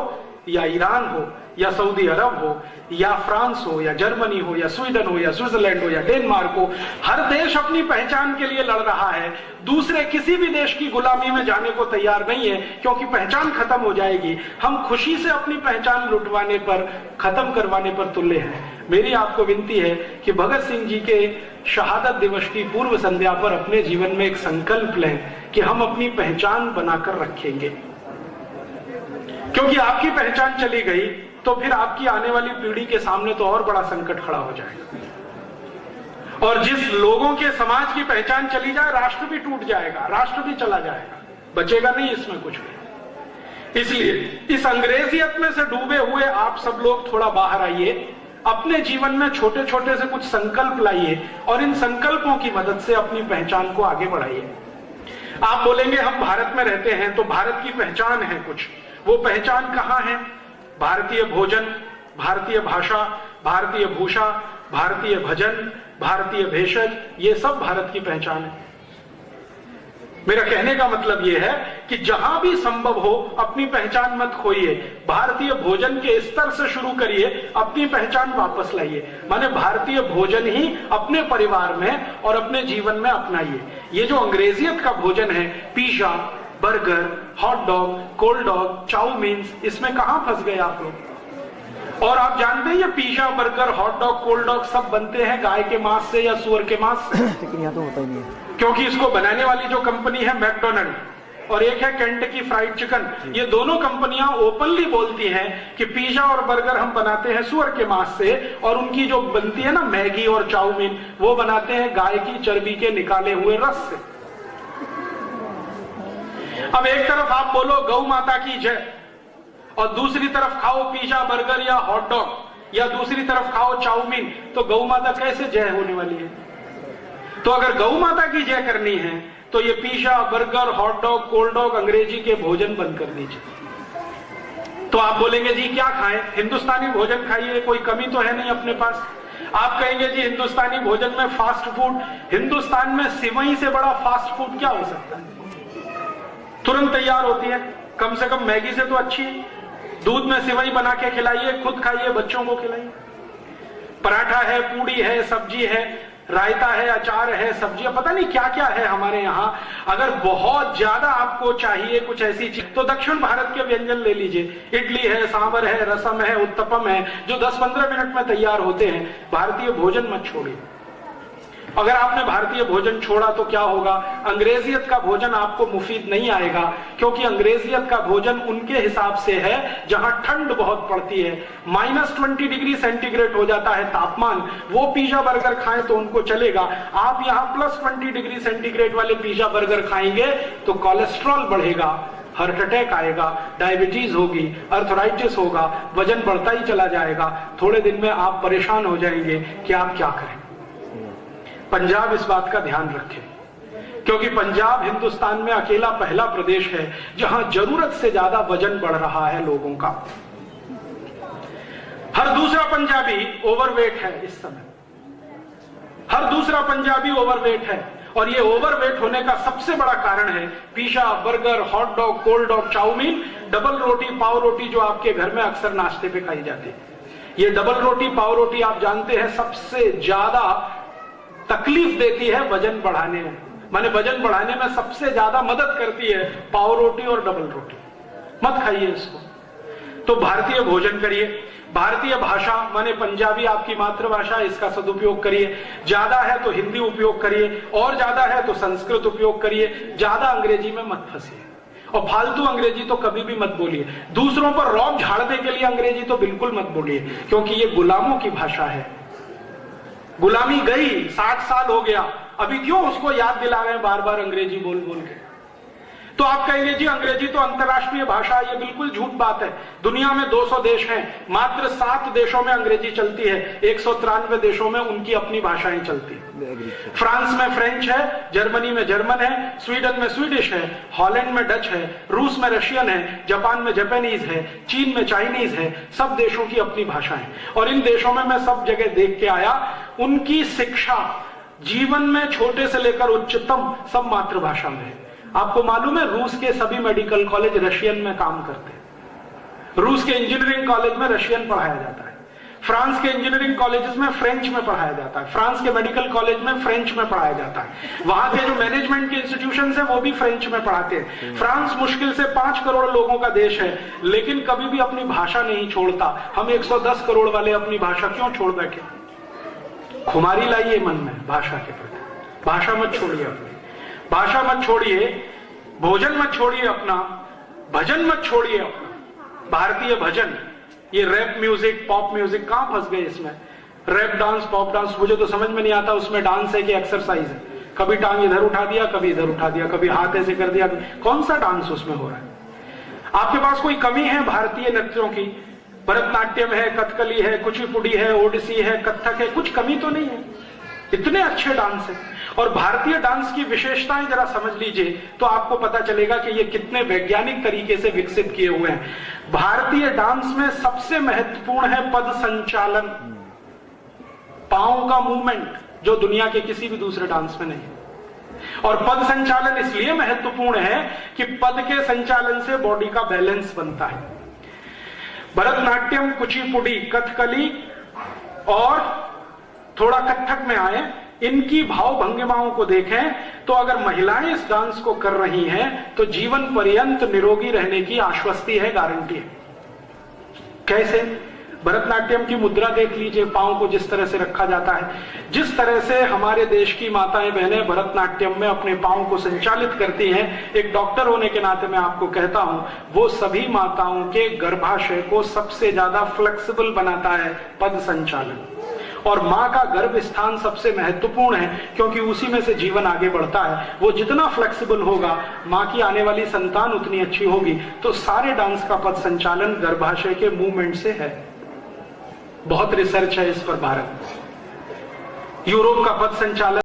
या ईरान हो या सऊदी अरब हो या फ्रांस हो या जर्मनी हो या स्वीडन हो या स्विट्जरलैंड हो या डेनमार्क हो। हर देश अपनी पहचान के लिए लड़ रहा है, दूसरे किसी भी देश की गुलामी में जाने को तैयार नहीं है, क्योंकि पहचान खत्म हो जाएगी। हम खुशी से अपनी पहचान लुटवाने पर, खत्म करवाने पर तुल्य हैं। मेरी आपको विनती है कि भगत सिंह जी के शहादत दिवस की पूर्व संध्या पर अपने जीवन में एक संकल्प लें कि हम अपनी पहचान बनाकर रखेंगे, क्योंकि आपकी पहचान चली गई तो फिर आपकी आने वाली पीढ़ी के सामने तो और बड़ा संकट खड़ा हो जाएगा। और जिस लोगों के समाज की पहचान चली जाए, राष्ट्र भी टूट जाएगा, राष्ट्र भी चला जाएगा, बचेगा नहीं इसमें कुछ भी। इसलिए इस अंग्रेजियत में से डूबे हुए आप सब लोग थोड़ा बाहर आइए, अपने जीवन में छोटे छोटे से कुछ संकल्प लाइए और इन संकल्पों की मदद से अपनी पहचान को आगे बढ़ाइए। आप बोलेंगे हम भारत में रहते हैं तो भारत की पहचान है कुछ, वो पहचान कहां है? भारतीय भोजन, भारतीय भाषा, भारतीय भूषा, भारतीय भजन, भारतीय भेषज, ये सब भारत की पहचान है। मेरा कहने का मतलब यह है कि जहां भी संभव हो अपनी पहचान मत खोइए। भारतीय भोजन के स्तर से शुरू करिए, अपनी पहचान वापस लाइए। माने भारतीय भोजन ही अपने परिवार में और अपने जीवन में अपनाइए। ये जो अंग्रेजियत का भोजन है, pizza, burger, hot dog, cold dog, chow mein, इसमें कहां फंस गए आप लोग? और आप जानते हैं ये pizza, burger, hot dog, cold dog सब बनते हैं गाय के मांस से या सुअर के मांस से। लेकिन यहाँ तो होता ही नहीं है, क्योंकि इसको बनाने वाली जो कंपनी है मैकडोनल्ड और एक है केंटकी फ्राइड चिकन, ये दोनों कंपनियां ओपनली बोलती हैं कि पिज्जा और बर्गर हम बनाते हैं सुअर के मांस से, और उनकी जो बनती है ना मैगी और चाउमीन, वो बनाते हैं गाय की चर्बी के निकाले हुए रस से। अब एक तरफ आप बोलो गौ माता की जय और दूसरी तरफ खाओ पिज्जा, बर्गर या हॉट डॉग, या दूसरी तरफ खाओ चाउमीन, तो गौ माता कैसे जय होने वाली है? तो अगर गौ माता की जय करनी है तो ये pizza, burger, hot dog, cold dog, अंग्रेजी के भोजन बंद कर दीजिए। तो आप बोलेंगे जी क्या खाएं? हिंदुस्तानी भोजन खाइए, कोई कमी तो है नहीं अपने पास। आप कहेंगे जी हिंदुस्तानी भोजन में फास्ट फूड, हिंदुस्तान में सिवई से बड़ा फास्ट फूड क्या हो सकता है? तुरंत तैयार होती है, कम से कम मैगी से तो अच्छी है। दूध में सिवई बना के खिलाइए, खुद खाइए, बच्चों को खिलाइए। पराठा है, पूड़ी है, सब्जी है, रायता है, अचार है, सब्जियां, पता नहीं क्या क्या है हमारे यहाँ। अगर बहुत ज्यादा आपको चाहिए कुछ ऐसी चीज तो दक्षिण भारत के व्यंजन ले लीजिए। इडली है, सांभर है, रसम है, उत्तपम है, जो 10-15 मिनट में तैयार होते हैं। भारतीय भोजन मत छोड़िए। अगर आपने भारतीय भोजन छोड़ा तो क्या होगा? अंग्रेजियत का भोजन आपको मुफीद नहीं आएगा, क्योंकि अंग्रेजियत का भोजन उनके हिसाब से है जहां ठंड बहुत पड़ती है, -20 डिग्री सेंटीग्रेड हो जाता है तापमान। वो पिज्जा बर्गर खाएं तो उनको चलेगा। आप यहाँ +20 डिग्री सेंटीग्रेड वाले पिज्जा बर्गर खाएंगे तो कोलेस्ट्रॉल बढ़ेगा, हार्ट अटैक आएगा, डायबिटीज होगी, अर्थराइटिस होगा, वजन बढ़ता ही चला जाएगा। थोड़े दिन में आप परेशान हो जाएंगे कि आप क्या करें। पंजाब इस बात का ध्यान रखे, क्योंकि पंजाब हिंदुस्तान में अकेला पहला प्रदेश है जहां जरूरत से ज्यादा वजन बढ़ रहा है लोगों का। हर दूसरा पंजाबी ओवरवेट है इस समय, हर दूसरा पंजाबी ओवरवेट है। और ये ओवरवेट होने का सबसे बड़ा कारण है pizza, burger, hot dog, cold dog, chowmein, double रोटी, पाव रोटी, जो आपके घर में अक्सर नाश्ते पे खाई जाती है। ये डबल रोटी, पाव रोटी आप जानते हैं सबसे ज्यादा तकलीफ देती है वजन बढ़ाने में। माने वजन बढ़ाने में सबसे ज्यादा मदद करती है पाव रोटी और डबल रोटी। मत खाइए इसको। तो भारतीय भोजन करिए, भारतीय भाषा माने पंजाबी आपकी मातृभाषा, इसका सदुपयोग करिए। ज्यादा है तो हिंदी उपयोग करिए, और ज्यादा है तो संस्कृत उपयोग करिए। ज्यादा अंग्रेजी में मत फंसिए, और फालतू अंग्रेजी तो कभी भी मत बोलिए। दूसरों पर रौब झाड़ने के लिए अंग्रेजी तो बिल्कुल मत बोलिए, क्योंकि ये गुलामों की भाषा है। गुलामी गई, 60 साल हो गया, अभी क्यों उसको याद दिला रहे हैं बार बार अंग्रेजी बोल बोल के। तो आप कहेंगे जी अंग्रेजी तो अंतर्राष्ट्रीय भाषा है, ये बिल्कुल झूठ बात है। दुनिया में 200 देश हैं, मात्र 7 देशों में अंग्रेजी चलती है, 193 देशों में उनकी अपनी भाषाएं चलती है। फ्रांस में फ्रेंच है, जर्मनी में जर्मन है, स्वीडन में स्वीडिश है, हॉलैंड में डच है, रूस में रशियन है, जापान में जापानीज है, चीन में चाइनीज है। सब देशों की अपनी भाषा है, और इन देशों में मैं सब जगह देख के आया, उनकी शिक्षा जीवन में छोटे से लेकर उच्चतम सब मातृभाषा में है। आपको मालूम है रूस के सभी मेडिकल कॉलेज रशियन में काम करते हैं। रूस के इंजीनियरिंग कॉलेज में रशियन पढ़ाया जाता है, फ्रांस के इंजीनियरिंग कॉलेजेस में फ्रेंच में पढ़ाया जाता है, फ्रांस के मेडिकल कॉलेज में फ्रेंच में पढ़ाया जाता है। वहां के जो मैनेजमेंट के इंस्टीट्यूशन है वो भी फ्रेंच में पढ़ाते हैं। फ्रांस मुश्किल से 5 करोड़ लोगों का देश है, लेकिन कभी भी अपनी भाषा नहीं छोड़ता। हम 110 करोड़ वाले अपनी भाषा क्यों छोड़ बैठे? खुमारी लाइए मन में भाषा के प्रति। भाषा मत छोड़िए अपनी, भाषा मत छोड़िए, भोजन मत छोड़िए अपना, भजन मत छोड़िए अपना। भारतीय भजन, ये रैप म्यूजिक, पॉप म्यूजिक कहां फंस गए इसमें? रैप डांस, पॉप डांस, मुझे तो समझ में नहीं आता उसमें डांस है कि एक्सरसाइज है। कभी टांग इधर उठा दिया, कभी इधर उठा दिया, कभी हाथ ऐसे कर दिया, कौन सा डांस उसमें हो रहा है? आपके पास कोई कमी है भारतीय नृत्यों की? भरतनाट्यम है, कथकली है, कुचिपुड़ी है, ओडिसी है, कथक है, कुछ कमी तो नहीं है। इतने अच्छे डांस है। और भारतीय डांस की विशेषताएं जरा समझ लीजिए तो आपको पता चलेगा कि ये कितने वैज्ञानिक तरीके से विकसित किए हुए हैं। भारतीय डांस में सबसे महत्वपूर्ण है पद संचालन, पांव का मूवमेंट, जो दुनिया के किसी भी दूसरे डांस में नहीं। और पद संचालन इसलिए महत्वपूर्ण है कि पद के संचालन से बॉडी का बैलेंस बनता है। भरतनाट्यम, कुचिपुड़ी, कथकली और थोड़ा कथक में आए, इनकी भाव भंगिमाओं को देखें तो अगर महिलाएं इस डांस को कर रही हैं तो जीवन पर्यंत निरोगी रहने की आश्वस्ति है, गारंटी है। कैसे? भरतनाट्यम की मुद्रा देख लीजिए, पांव को जिस तरह से रखा जाता है, जिस तरह से हमारे देश की माताएं बहनें भरतनाट्यम में अपने पांव को संचालित करती हैं, एक डॉक्टर होने के नाते मैं आपको कहता हूं, वो सभी माताओं के गर्भाशय को सबसे ज्यादा फ्लेक्सिबल बनाता है पद संचालन। और मां का गर्भ स्थान सबसे महत्वपूर्ण है, क्योंकि उसी में से जीवन आगे बढ़ता है। वो जितना फ्लेक्सिबल होगा, मां की आने वाली संतान उतनी अच्छी होगी। तो सारे डांस का पद संचालन गर्भाशय के मूवमेंट से है। बहुत रिसर्च है इस पर भारत। यूरोप का पद संचालन